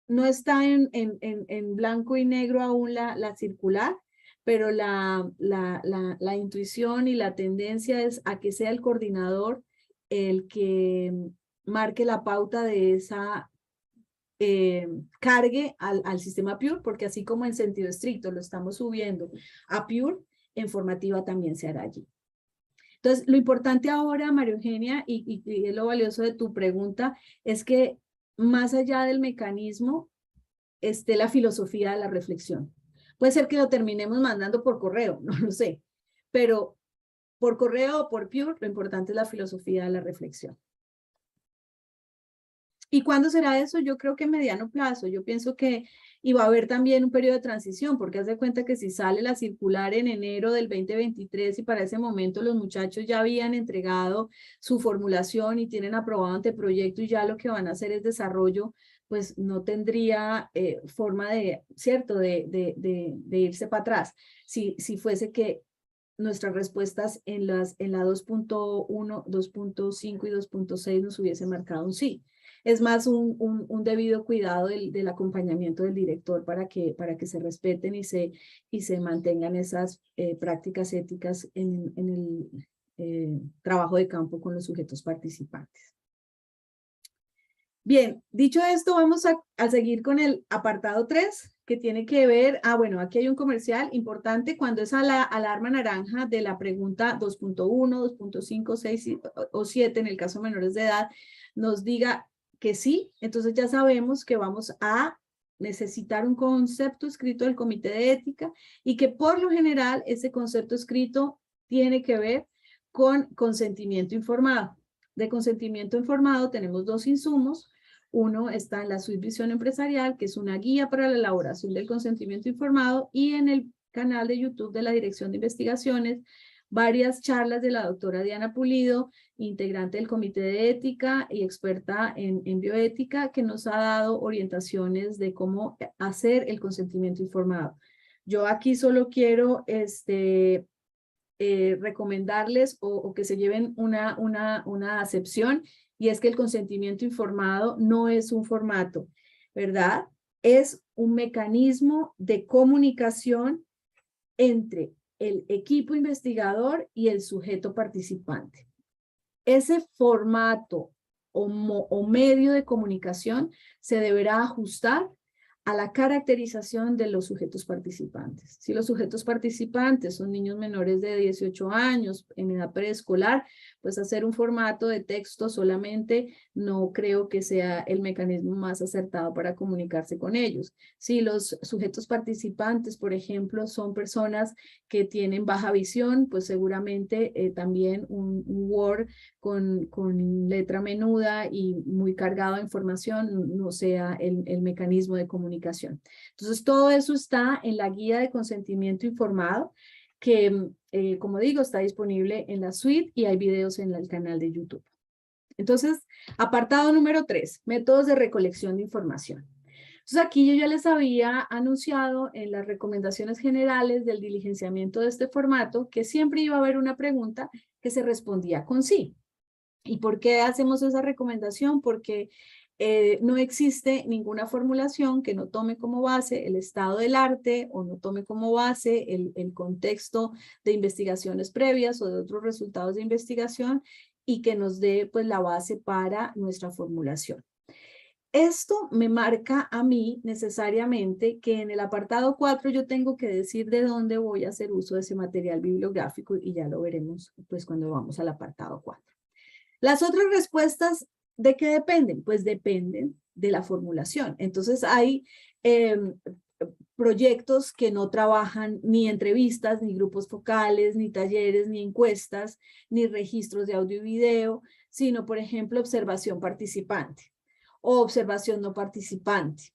no está en blanco y negro aún la circular, pero la intuición y la tendencia es a que sea el coordinador el que marque la pauta de esa cargue al sistema PURE, porque así como en sentido estricto lo estamos subiendo a PURE, en formativa también se hará allí. Entonces, lo importante ahora, María Eugenia, y es lo valioso de tu pregunta, es que más allá del mecanismo esté la filosofía de la reflexión. Puede ser que lo terminemos mandando por correo, no lo sé, pero por correo o por PURE, lo importante es la filosofía de la reflexión. ¿Y cuándo será eso? Yo creo que en mediano plazo. Yo pienso que va a haber también un periodo de transición, porque haz de cuenta que si sale la circular en enero del 2023 y para ese momento los muchachos ya habían entregado su formulación y tienen aprobado anteproyecto y ya lo que van a hacer es desarrollo, pues no tendría forma de, ¿cierto?, de irse para atrás. Si fuese que nuestras respuestas en la 2.1, 2.5 y 2.6 nos hubiesen marcado un sí. Es más un debido cuidado del acompañamiento del director para que se respeten y se mantengan esas prácticas éticas en el trabajo de campo con los sujetos participantes. Bien, dicho esto, vamos a seguir con el apartado 3, que tiene que ver, bueno, aquí hay un comercial importante cuando es a la alarma naranja de la pregunta 2.1, 2.5, 6 o 7, en el caso de menores de edad, nos diga que sí, entonces ya sabemos que vamos a necesitar un concepto escrito del comité de ética y que por lo general ese concepto escrito tiene que ver con consentimiento informado. De consentimiento informado tenemos dos insumos. Uno está en la suite Visión Empresarial, que es una guía para la elaboración del consentimiento informado, y en el canal de YouTube de la Dirección de Investigaciones, varias charlas de la doctora Diana Pulido, integrante del Comité de Ética y experta en bioética, que nos ha dado orientaciones de cómo hacer el consentimiento informado. Yo aquí solo quiero recomendarles o que se lleven una acepción, y es que el consentimiento informado no es un formato, ¿verdad? Es un mecanismo de comunicación entre el equipo investigador y el sujeto participante. Ese formato o medio de comunicación se deberá ajustar a la caracterización de los sujetos participantes. Si los sujetos participantes son niños menores de 18 años, en edad preescolar, pues hacer un formato de texto solamente no creo que sea el mecanismo más acertado para comunicarse con ellos. Si los sujetos participantes, por ejemplo, son personas que tienen baja visión, pues seguramente también un Word con letra menuda y muy cargado de información no sea el mecanismo de comunicación. Entonces, todo eso está en la guía de consentimiento informado, que, como digo, está disponible en la suite y hay videos en el canal de YouTube. Entonces, apartado número 3, métodos de recolección de información. Entonces, aquí yo ya les había anunciado en las recomendaciones generales del diligenciamiento de este formato que siempre iba a haber una pregunta que se respondía con sí. ¿Y por qué hacemos esa recomendación? Porque no existe ninguna formulación que no tome como base el estado del arte o no tome como base el contexto de investigaciones previas o de otros resultados de investigación y que nos dé pues la base para nuestra formulación. Esto me marca a mí necesariamente que en el apartado 4 yo tengo que decir de dónde voy a hacer uso de ese material bibliográfico y ya lo veremos pues cuando vamos al apartado 4. Las otras respuestas, ¿de qué dependen? Pues dependen de la formulación. Entonces hay proyectos que no trabajan ni entrevistas, ni grupos focales, ni talleres, ni encuestas, ni registros de audio y video, sino por ejemplo observación participante o observación no participante.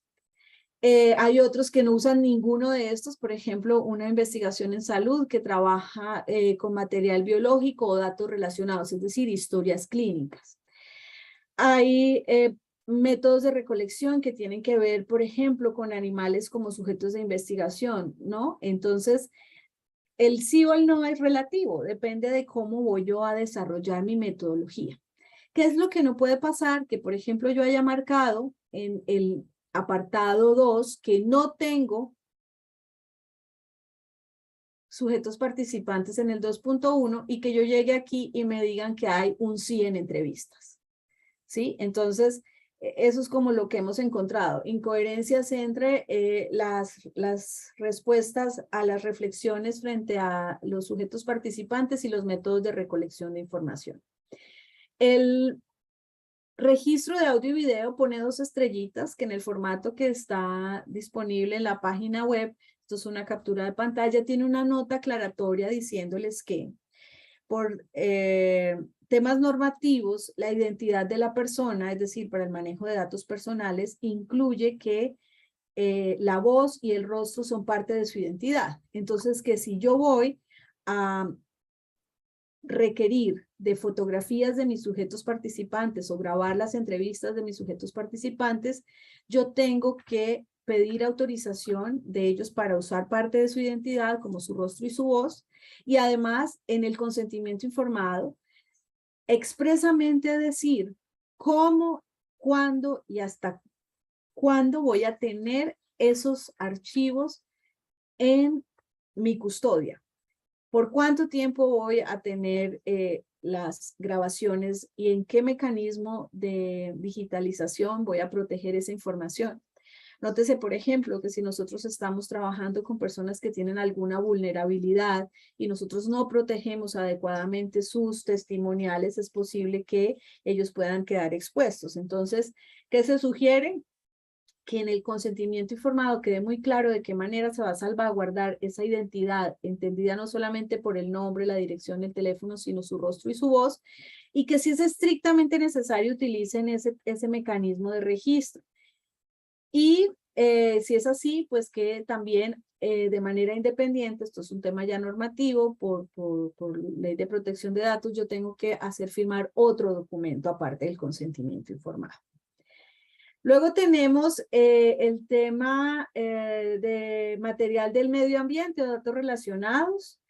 Hay otros que no usan ninguno de estos, por ejemplo, una investigación en salud que trabaja con material biológico o datos relacionados, es decir, historias clínicas. Hay métodos de recolección que tienen que ver, por ejemplo, con animales como sujetos de investigación, ¿no? Entonces, el sí o el no es relativo, depende de cómo voy yo a desarrollar mi metodología. ¿Qué es lo que no puede pasar? Que, por ejemplo, yo haya marcado en el apartado 2 que no tengo sujetos participantes en el 2.1 y que yo llegue aquí y me digan que hay un sí en entrevistas. ¿Sí? Entonces, eso es como lo que hemos encontrado. Incoherencias entre las respuestas a las reflexiones frente a los sujetos participantes y los métodos de recolección de información. El registro de audio y video pone 2 estrellitas que en el formato que está disponible en la página web, esto es una captura de pantalla, tiene una nota aclaratoria diciéndoles que por temas normativos, la identidad de la persona, es decir, para el manejo de datos personales, incluye que la voz y el rostro son parte de su identidad. Entonces, que si yo voy a requerir de fotografías de mis sujetos participantes o grabar las entrevistas de mis sujetos participantes, yo tengo que pedir autorización de ellos para usar parte de su identidad como su rostro y su voz, y además en el consentimiento informado expresamente decir cómo, cuándo y hasta cuándo voy a tener esos archivos en mi custodia. ¿Por cuánto tiempo voy a tener las grabaciones y en qué mecanismo de digitalización voy a proteger esa información? Nótese, por ejemplo, que si nosotros estamos trabajando con personas que tienen alguna vulnerabilidad y nosotros no protegemos adecuadamente sus testimoniales, es posible que ellos puedan quedar expuestos. Entonces, ¿qué se sugiere? Que en el consentimiento informado quede muy claro de qué manera se va a salvaguardar esa identidad, entendida no solamente por el nombre, la dirección, el teléfono, sino su rostro y su voz, y que si es estrictamente necesario utilicen ese mecanismo de registro. Y si es así, pues que también de manera independiente, esto es un tema ya normativo, por ley de protección de datos, yo tengo que hacer firmar otro documento aparte del consentimiento informado. Luego tenemos el tema de material del medio ambiente o datos relacionados.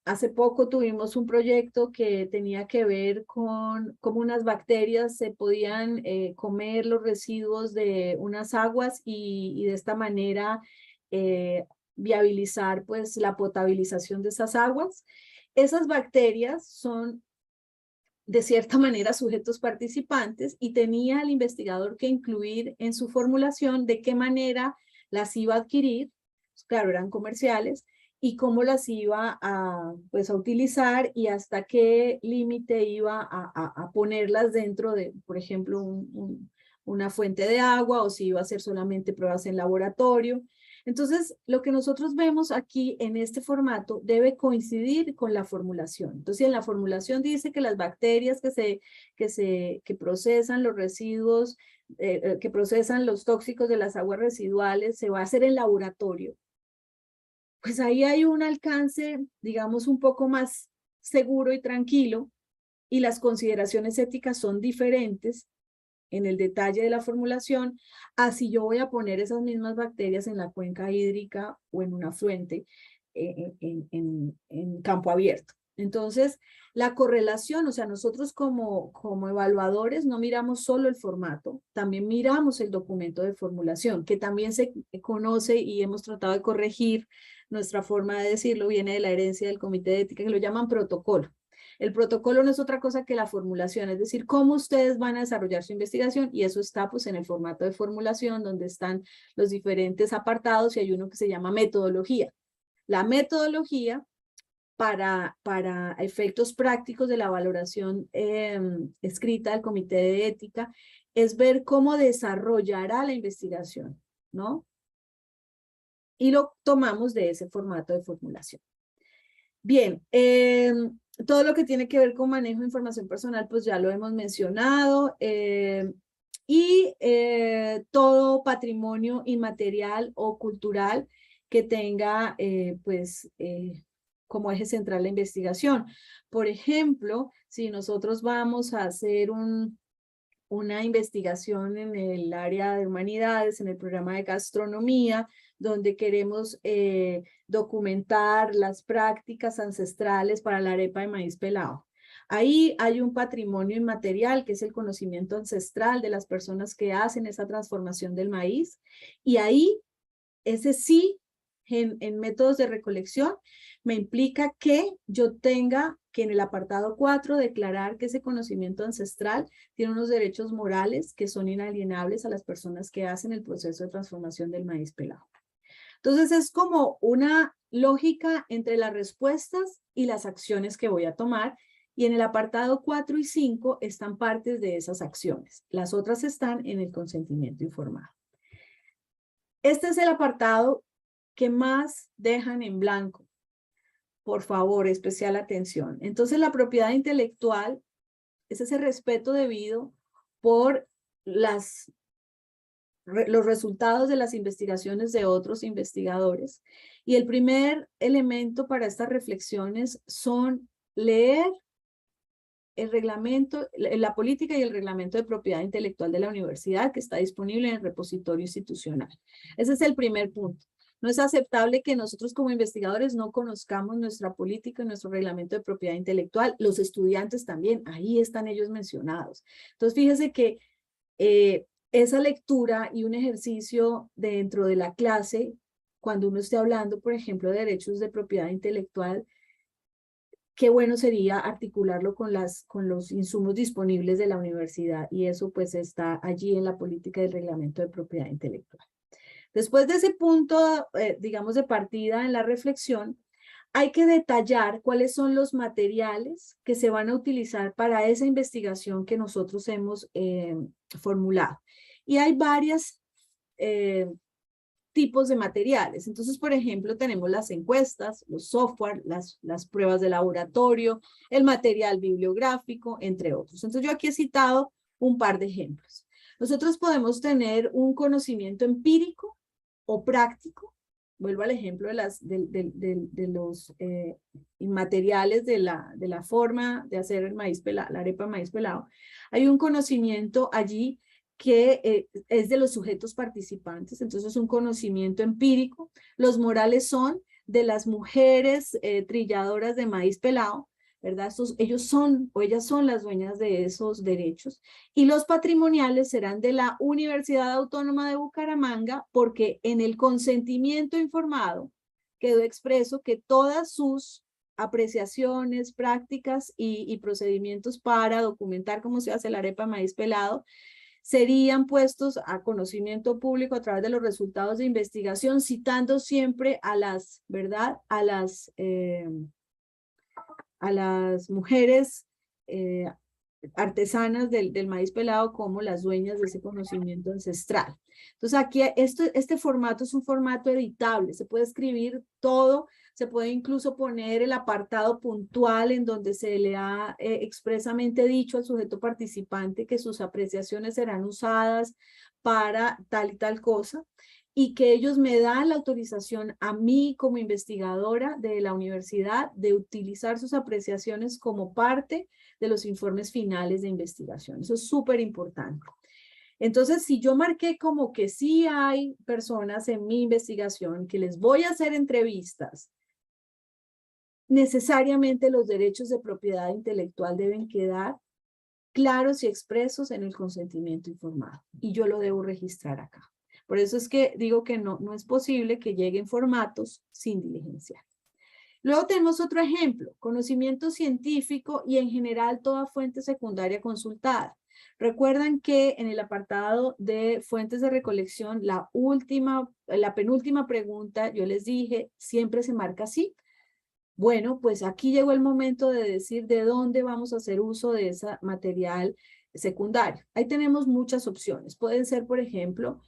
Hace poco tuvimos un proyecto que tenía que ver con cómo unas bacterias se podían comer los residuos de unas aguas y de esta manera viabilizar pues la potabilización de esas aguas. Esas bacterias son de cierta manera sujetos participantes y tenía el investigador que incluir en su formulación de qué manera las iba a adquirir, claro, eran comerciales, y cómo las iba pues, a utilizar y hasta qué límite iba a ponerlas dentro de, por ejemplo, una fuente de agua o si iba a hacer solamente pruebas en laboratorio. Entonces, lo que nosotros vemos aquí en este formato debe coincidir con la formulación. Entonces, en la formulación dice que las bacterias que procesan los residuos, que procesan los tóxicos de las aguas residuales, se va a hacer en laboratorio. Pues ahí hay un alcance, digamos, un poco más seguro y tranquilo, y las consideraciones éticas son diferentes en el detalle de la formulación, así yo voy a poner esas mismas bacterias en la cuenca hídrica o en una fuente en campo abierto. Entonces, la correlación, o sea, nosotros como evaluadores no miramos solo el formato, también miramos el documento de formulación, que también se conoce y hemos tratado de corregir nuestra forma de decirlo, viene de la herencia del Comité de Ética, que lo llaman protocolo. El protocolo no es otra cosa que la formulación, es decir, cómo ustedes van a desarrollar su investigación, y eso está pues en el formato de formulación donde están los diferentes apartados y hay uno que se llama metodología. La metodología para efectos prácticos de la valoración escrita del Comité de Ética es ver cómo desarrollará la investigación, ¿no? Y lo tomamos de ese formato de formulación. Bien, todo lo que tiene que ver con manejo de información personal, pues ya lo hemos mencionado, y todo patrimonio inmaterial o cultural que tenga, como eje central la investigación. Por ejemplo, si nosotros vamos a hacer una investigación en el área de humanidades, en el programa de gastronomía, donde queremos documentar las prácticas ancestrales para la arepa de maíz pelado. Ahí hay un patrimonio inmaterial que es el conocimiento ancestral de las personas que hacen esa transformación del maíz, y ahí ese sí en métodos de recolección me implica que yo tenga que en el apartado 4 declarar que ese conocimiento ancestral tiene unos derechos morales que son inalienables a las personas que hacen el proceso de transformación del maíz pelado. Entonces es como una lógica entre las respuestas y las acciones que voy a tomar, y en el apartado 4 y 5 están partes de esas acciones. Las otras están en el consentimiento informado. Este es el apartado que más dejan en blanco. Por favor, especial atención. Entonces, la propiedad intelectual es ese respeto debido por los resultados de las investigaciones de otros investigadores. Y el primer elemento para estas reflexiones son leer el reglamento, la política y el reglamento de propiedad intelectual de la universidad, que está disponible en el repositorio institucional. Ese es el primer punto. No es aceptable que nosotros como investigadores no conozcamos nuestra política y nuestro reglamento de propiedad intelectual. Los estudiantes también, ahí están ellos mencionados. Entonces, fíjese que esa lectura y un ejercicio dentro de la clase, cuando uno esté hablando, por ejemplo, de derechos de propiedad intelectual, qué bueno sería articularlo con los insumos disponibles de la universidad, y eso pues está allí en la política del reglamento de propiedad intelectual. Después de ese punto, digamos, de partida en la reflexión, hay que detallar cuáles son los materiales que se van a utilizar para esa investigación que nosotros hemos formulado. Y hay varias tipos de materiales. Entonces, por ejemplo, tenemos las encuestas, los software, las pruebas de laboratorio, el material bibliográfico, entre otros. Entonces, yo aquí he citado un par de ejemplos. Nosotros podemos tener un conocimiento empírico o práctico. Vuelvo al ejemplo de los materiales de la forma de hacer el maíz pelado, la arepa de maíz pelado. Hay un conocimiento allí que es de los sujetos participantes, entonces es un conocimiento empírico. Los morales son de las mujeres trilladoras de maíz pelado, ¿verdad? Ellos son o ellas son las dueñas de esos derechos. Y los patrimoniales serán de la Universidad Autónoma de Bucaramanga, porque en el consentimiento informado quedó expreso que todas sus apreciaciones, prácticas y procedimientos para documentar cómo se hace la arepa de maíz pelado serían puestos a conocimiento público a través de los resultados de investigación, citando siempre a las, ¿verdad? A las mujeres artesanas del maíz pelado como las dueñas de ese conocimiento ancestral. Entonces aquí este formato es un formato editable, se puede escribir todo, se puede incluso poner el apartado puntual en donde se le ha expresamente dicho al sujeto participante que sus apreciaciones serán usadas para tal y tal cosa, y que ellos me dan la autorización a mí como investigadora de la universidad de utilizar sus apreciaciones como parte de los informes finales de investigación. Eso es súper importante. Entonces, si yo marqué como que sí hay personas en mi investigación que les voy a hacer entrevistas, necesariamente los derechos de propiedad intelectual deben quedar claros y expresos en el consentimiento informado, y yo lo debo registrar acá. Por eso es que digo que no es posible que lleguen formatos sin diligenciar. Luego tenemos otro ejemplo, conocimiento científico y en general toda fuente secundaria consultada. Recuerdan que en el apartado de fuentes de recolección, la penúltima pregunta, yo les dije, siempre se marca así. Bueno, pues aquí llegó el momento de decir de dónde vamos a hacer uso de ese material secundario. Ahí tenemos muchas opciones. Pueden ser, por ejemplo,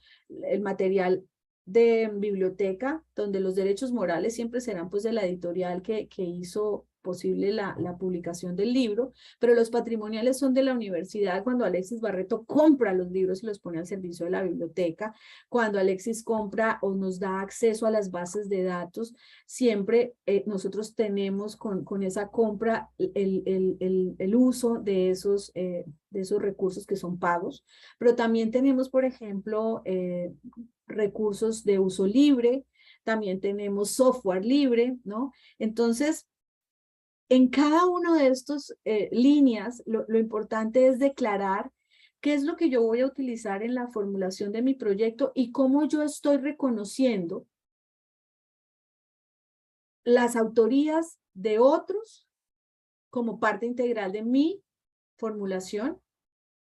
el material de biblioteca, donde los derechos morales siempre serán pues de la editorial que hizo posible la publicación del libro, pero los patrimoniales son de la universidad cuando Alexis Barreto compra los libros y los pone al servicio de la biblioteca, cuando Alexis compra o nos da acceso a las bases de datos, siempre nosotros tenemos con esa compra el uso de esos recursos que son pagos, pero también tenemos, por ejemplo, recursos de uso libre, también tenemos software libre, ¿no? Entonces, en cada uno de estos líneas, lo importante es declarar qué es lo que yo voy a utilizar en la formulación de mi proyecto y cómo yo estoy reconociendo las autorías de otros como parte integral de mi formulación,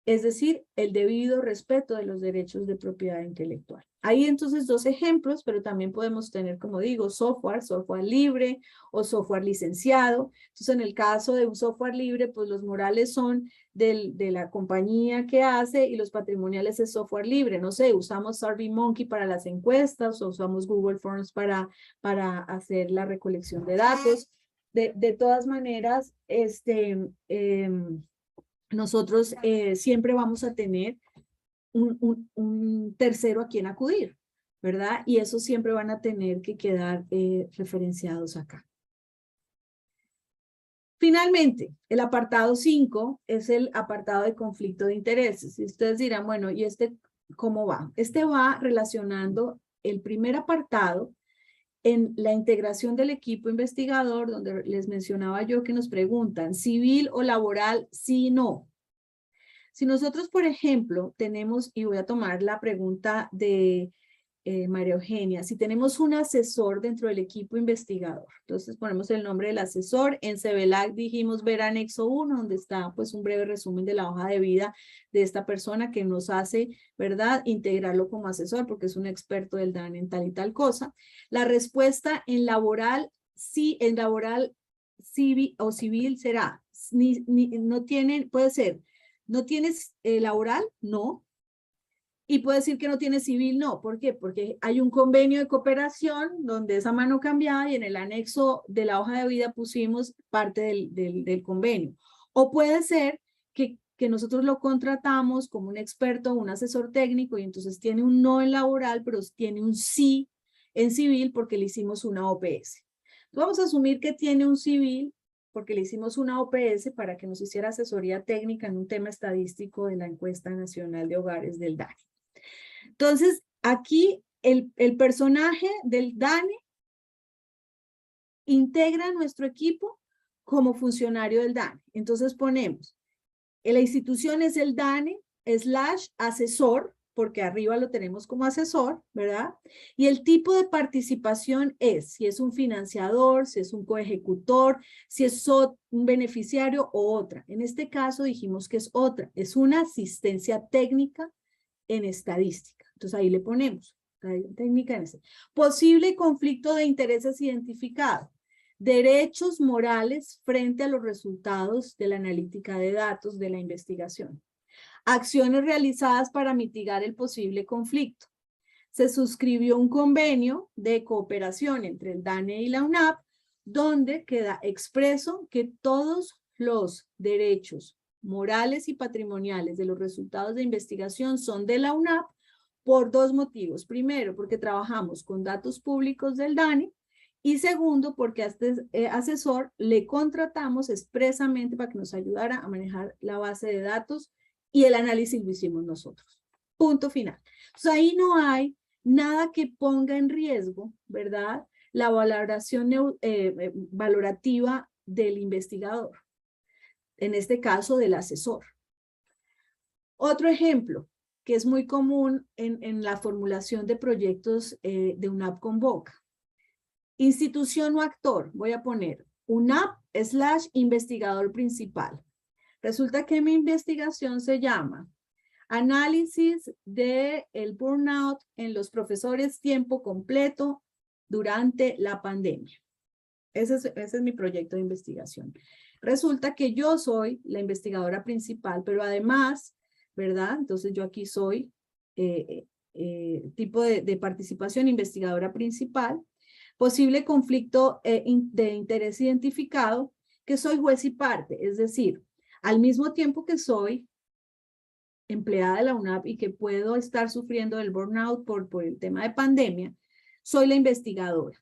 es decir, el debido respeto de los derechos de propiedad intelectual. Hay entonces dos ejemplos, pero también podemos tener, como digo, software libre o software licenciado. Entonces, en el caso de un software libre, pues los morales son de la compañía que hace y los patrimoniales es software libre. No sé, usamos SurveyMonkey para las encuestas o usamos Google Forms para hacer la recolección de datos. De todas maneras, nosotros siempre vamos a tener un tercero a quien acudir, ¿verdad? Y eso siempre van a tener que quedar referenciados acá. Finalmente, el apartado 5 es el apartado de conflicto de intereses. Y ustedes dirán, bueno, ¿y cómo va? Este va relacionando el primer apartado en la integración del equipo investigador, donde les mencionaba yo que nos preguntan, ¿civil o laboral? Sí, no. Si nosotros, por ejemplo, tenemos, y voy a tomar la pregunta de María Eugenia, si tenemos un asesor dentro del equipo investigador, entonces ponemos el nombre del asesor, en CEVELAC dijimos ver anexo 1, donde está pues un breve resumen de la hoja de vida de esta persona que nos hace, ¿verdad?, integrarlo como asesor porque es un experto del DANE en tal y tal cosa. La respuesta en laboral, sí, en laboral civil o civil será, no tienen, puede ser, ¿no tienes laboral? No. Y puede decir que no tiene civil, no. ¿Por qué? Porque hay un convenio de cooperación donde esa mano cambiada y en el anexo de la hoja de vida pusimos parte del convenio. O puede ser que nosotros lo contratamos como un experto, un asesor técnico y entonces tiene un no en laboral, pero tiene un sí en civil porque le hicimos una OPS. Vamos a asumir que tiene un civil porque le hicimos una OPS para que nos hiciera asesoría técnica en un tema estadístico de la Encuesta Nacional de Hogares del DANE. Entonces, aquí el personaje del DANE integra nuestro equipo como funcionario del DANE. Entonces ponemos, la institución es el DANE / asesor, porque arriba lo tenemos como asesor, ¿verdad? Y el tipo de participación es, si es un financiador, si es un coejecutor, si es un beneficiario o otra. En este caso dijimos que es otra, es una asistencia técnica en estadística. Entonces ahí le ponemos, técnica en este. Posible conflicto de intereses identificado. Derechos morales frente a los resultados de la analítica de datos de la investigación. Acciones realizadas para mitigar el posible conflicto. Se suscribió un convenio de cooperación entre el DANE y la UNAP, donde queda expreso que todos los derechos morales y patrimoniales de los resultados de investigación son de la UNAP por dos motivos. Primero, porque trabajamos con datos públicos del DANE, y segundo, porque a este asesor le contratamos expresamente para que nos ayudara a manejar la base de datos y el análisis lo hicimos nosotros. Punto final. Entonces ahí no hay nada que ponga en riesgo, ¿verdad?, la valoración valorativa del investigador. En este caso, del asesor. Otro ejemplo que es muy común en la formulación de proyectos de UNAP Convoca. Institución o actor, voy a poner UNAP/investigador principal. Resulta que mi investigación se llama Análisis del burnout en los profesores tiempo completo durante la pandemia. Ese es mi proyecto de investigación. Resulta que yo soy la investigadora principal, pero además, ¿verdad? Entonces yo aquí soy tipo de participación investigadora principal, posible conflicto de interés identificado, que soy juez y parte, es decir, al mismo tiempo que soy empleada de la UNAP y que puedo estar sufriendo del burnout por el tema de pandemia, soy la investigadora.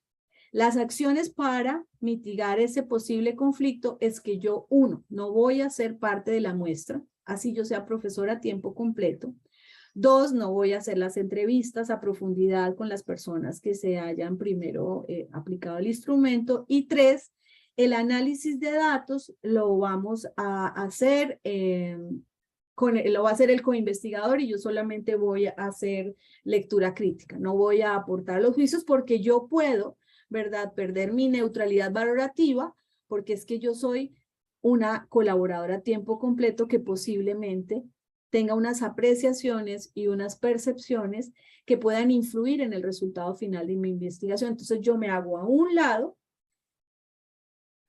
Las acciones para mitigar ese posible conflicto es que yo, uno, no voy a ser parte de la muestra, así yo sea profesora a tiempo completo. Dos, no voy a hacer las entrevistas a profundidad con las personas que se hayan primero aplicado el instrumento. Y tres, el análisis de datos lo vamos a hacer, lo va a hacer el coinvestigador y yo solamente voy a hacer lectura crítica. No voy a aportar los juicios porque yo puedo, ¿verdad?, perder mi neutralidad valorativa porque es que yo soy una colaboradora a tiempo completo que posiblemente tenga unas apreciaciones y unas percepciones que puedan influir en el resultado final de mi investigación. Entonces yo me hago a un lado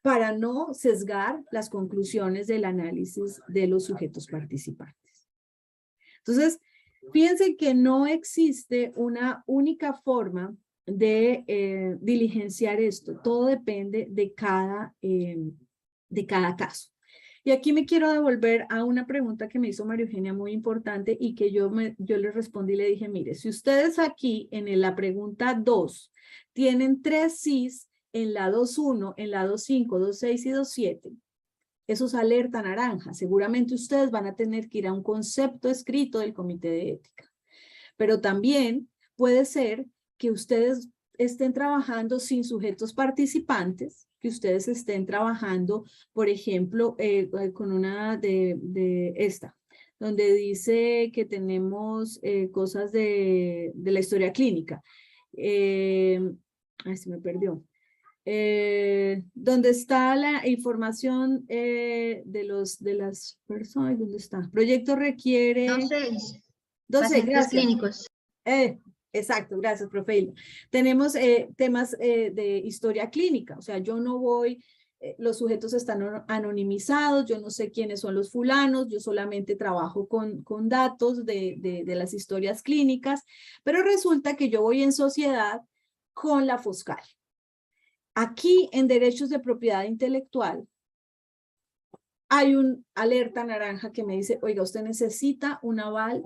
para no sesgar las conclusiones del análisis de los sujetos participantes. Entonces, piensen que no existe una única forma de diligenciar esto. Todo depende de cada caso. Y aquí me quiero devolver a una pregunta que me hizo María Eugenia muy importante y que yo le respondí y le dije, mire, si ustedes aquí en la pregunta 2 tienen 3 sís en la 2.1, en la 2.5, 2.6 y 2.7, eso es alerta naranja. Seguramente ustedes van a tener que ir a un concepto escrito del comité de ética. Pero también puede ser que ustedes estén trabajando sin sujetos participantes, que ustedes estén trabajando, por ejemplo, con una de esta, donde dice que tenemos cosas de la historia clínica. Ay, se me perdió. Donde está la información de las personas, ¿dónde está? Proyecto requiere... 2.6. 2.6, Pacientes gracias. clínicos. Exacto, gracias, profe Hilda. Tenemos temas de historia clínica, o sea, yo no voy, los sujetos están anonimizados, yo no sé quiénes son los fulanos, yo solamente trabajo con datos de las historias clínicas, pero resulta que yo voy en sociedad con la FOSCAL. Aquí en derechos de propiedad intelectual hay un alerta naranja que me dice, oiga, usted necesita un aval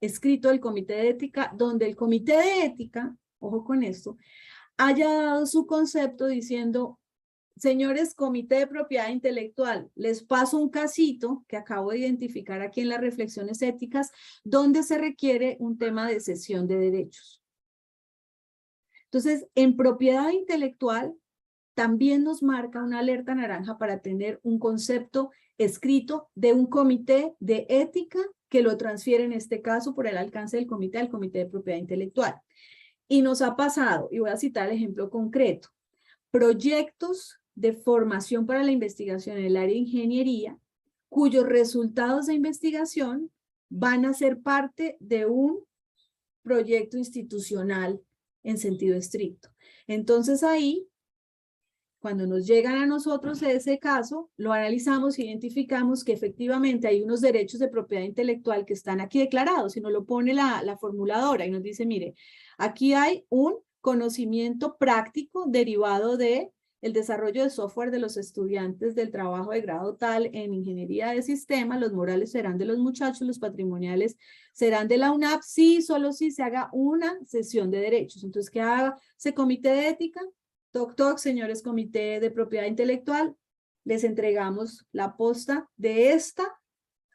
escrito del comité de ética, donde el comité de ética, ojo con esto, haya dado su concepto diciendo, señores comité de propiedad intelectual, les paso un casito que acabo de identificar aquí en las reflexiones éticas, donde se requiere un tema de cesión de derechos. Entonces, en propiedad intelectual, también nos marca una alerta naranja para tener un concepto escrito de un comité de ética que lo transfiere en este caso por el alcance del comité al comité de propiedad intelectual. Y nos ha pasado, y voy a citar el ejemplo concreto, proyectos de formación para la investigación en el área de ingeniería, cuyos resultados de investigación van a ser parte de un proyecto institucional en sentido estricto. Entonces ahí, cuando nos llegan a nosotros ese caso, lo analizamos, identificamos que efectivamente hay unos derechos de propiedad intelectual que están aquí declarados, y nos lo pone la formuladora y nos dice, mire, aquí hay un conocimiento práctico derivado de el desarrollo de software de los estudiantes del trabajo de grado tal en ingeniería de sistemas, los morales serán de los muchachos, los patrimoniales serán de la UNAP, sí, solo si se haga una sesión de derechos. Entonces, ¿qué haga ese comité de ética? Toc, toc, señores comité de propiedad intelectual, les entregamos la posta de esta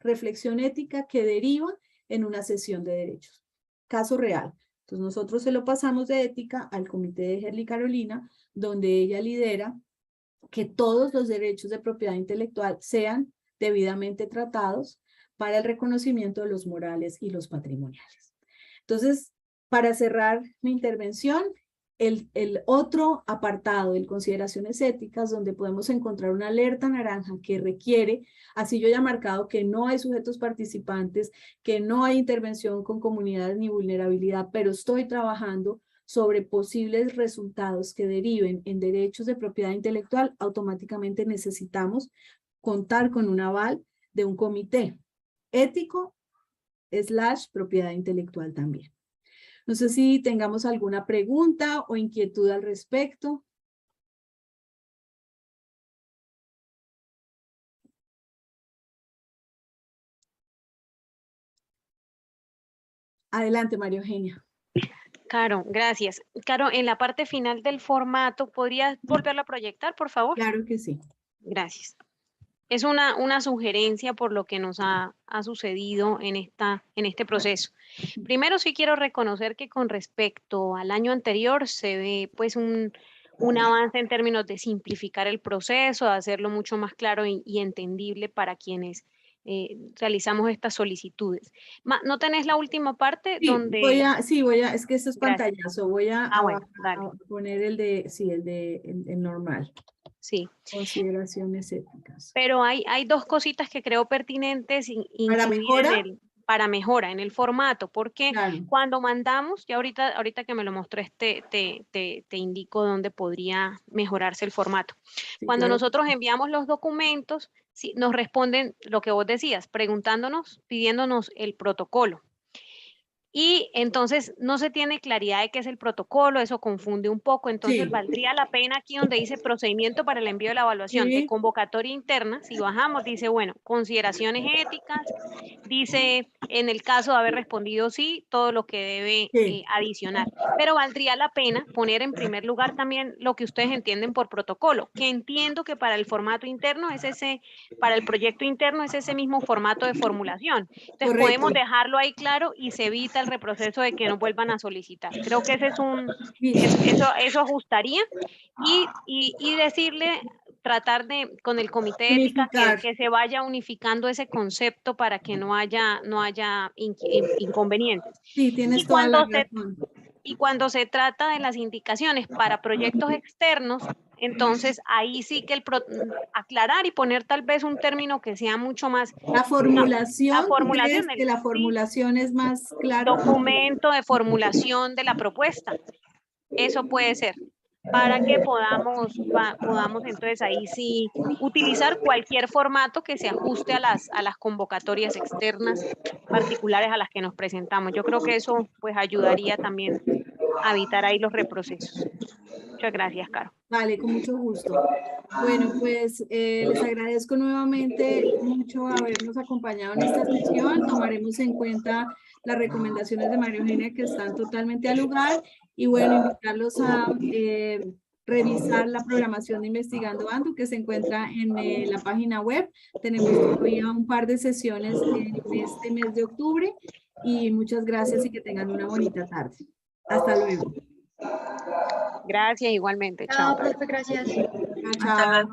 reflexión ética que deriva en una sesión de derechos. Caso real. Entonces nosotros se lo pasamos de ética al comité de Gerli Carolina, donde ella lidera que todos los derechos de propiedad intelectual sean debidamente tratados para el reconocimiento de los morales y los patrimoniales. Entonces, para cerrar mi intervención, el otro apartado de consideraciones éticas, donde podemos encontrar una alerta naranja que requiere, así yo haya marcado que no hay sujetos participantes, que no hay intervención con comunidades ni vulnerabilidad, pero estoy trabajando sobre posibles resultados que deriven en derechos de propiedad intelectual, automáticamente necesitamos contar con un aval de un comité ético / propiedad intelectual también. No sé si tengamos alguna pregunta o inquietud al respecto. Adelante, María Eugenia. Caro, gracias. Caro, en la parte final del formato, ¿podrías volverla a proyectar, por favor? Claro que sí. Gracias. Es una sugerencia por lo que nos ha sucedido en este proceso. Primero sí quiero reconocer que con respecto al año anterior se ve pues un avance en términos de simplificar el proceso, de hacerlo mucho más claro y entendible para quienes realizamos estas solicitudes. ¿No tenés la última parte? Sí, donde... es que esto es Gracias. pantallazo, voy a Bueno, dale. poner el normal. Sí. Consideraciones éticas. Pero hay dos cositas que creo pertinentes ¿Para incluir mejora? para mejora en el formato, porque Claro. cuando mandamos, ya ahorita que me lo mostré, te indico dónde podría mejorarse el formato. Sí, Cuando claro. nosotros enviamos los documentos, sí, nos responden lo que vos decías, preguntándonos, pidiéndonos el protocolo. Y entonces no se tiene claridad de qué es el protocolo, eso confunde un poco, entonces Sí. valdría la pena aquí donde dice procedimiento para el envío de la evaluación de Sí. convocatoria interna, si bajamos, dice, bueno, consideraciones éticas, dice, en el caso de haber respondido sí, todo lo que debe adicionar. Pero valdría la pena poner en primer lugar también lo que ustedes entienden por protocolo, que entiendo que para el formato interno es ese, para el proyecto interno es ese mismo formato de formulación. Entonces Correcto. podemos dejarlo ahí claro y se evita el reproceso de que nos vuelvan a solicitar. Creo que ese es eso ajustaría y decirle, tratar de, con el comité de ética, que se vaya unificando ese concepto para que no haya inconvenientes. Sí, tienes toda la razón. Y cuando se trata de las indicaciones para proyectos externos, entonces ahí sí que aclarar y poner tal vez un término que sea mucho más... La formulación, ¿tú crees que la formulación es más clara? Documento de formulación de la propuesta. Eso puede ser, para que podamos entonces ahí sí utilizar cualquier formato que se ajuste a las convocatorias externas particulares a las que nos presentamos. Yo creo que eso pues ayudaría también a evitar ahí los reprocesos. Muchas gracias, Caro. Vale, con mucho gusto. Bueno, pues les agradezco nuevamente mucho habernos acompañado en esta sesión. Tomaremos en cuenta las recomendaciones de María Eugenia que están totalmente al lugar y bueno, invitarlos a revisar la programación de Investigando Andu que se encuentra en la página web. Tenemos todavía un par de sesiones en este mes de octubre y muchas gracias y que tengan una bonita tarde. Hasta luego. Gracias, igualmente. Chao, profe, gracias. Chao.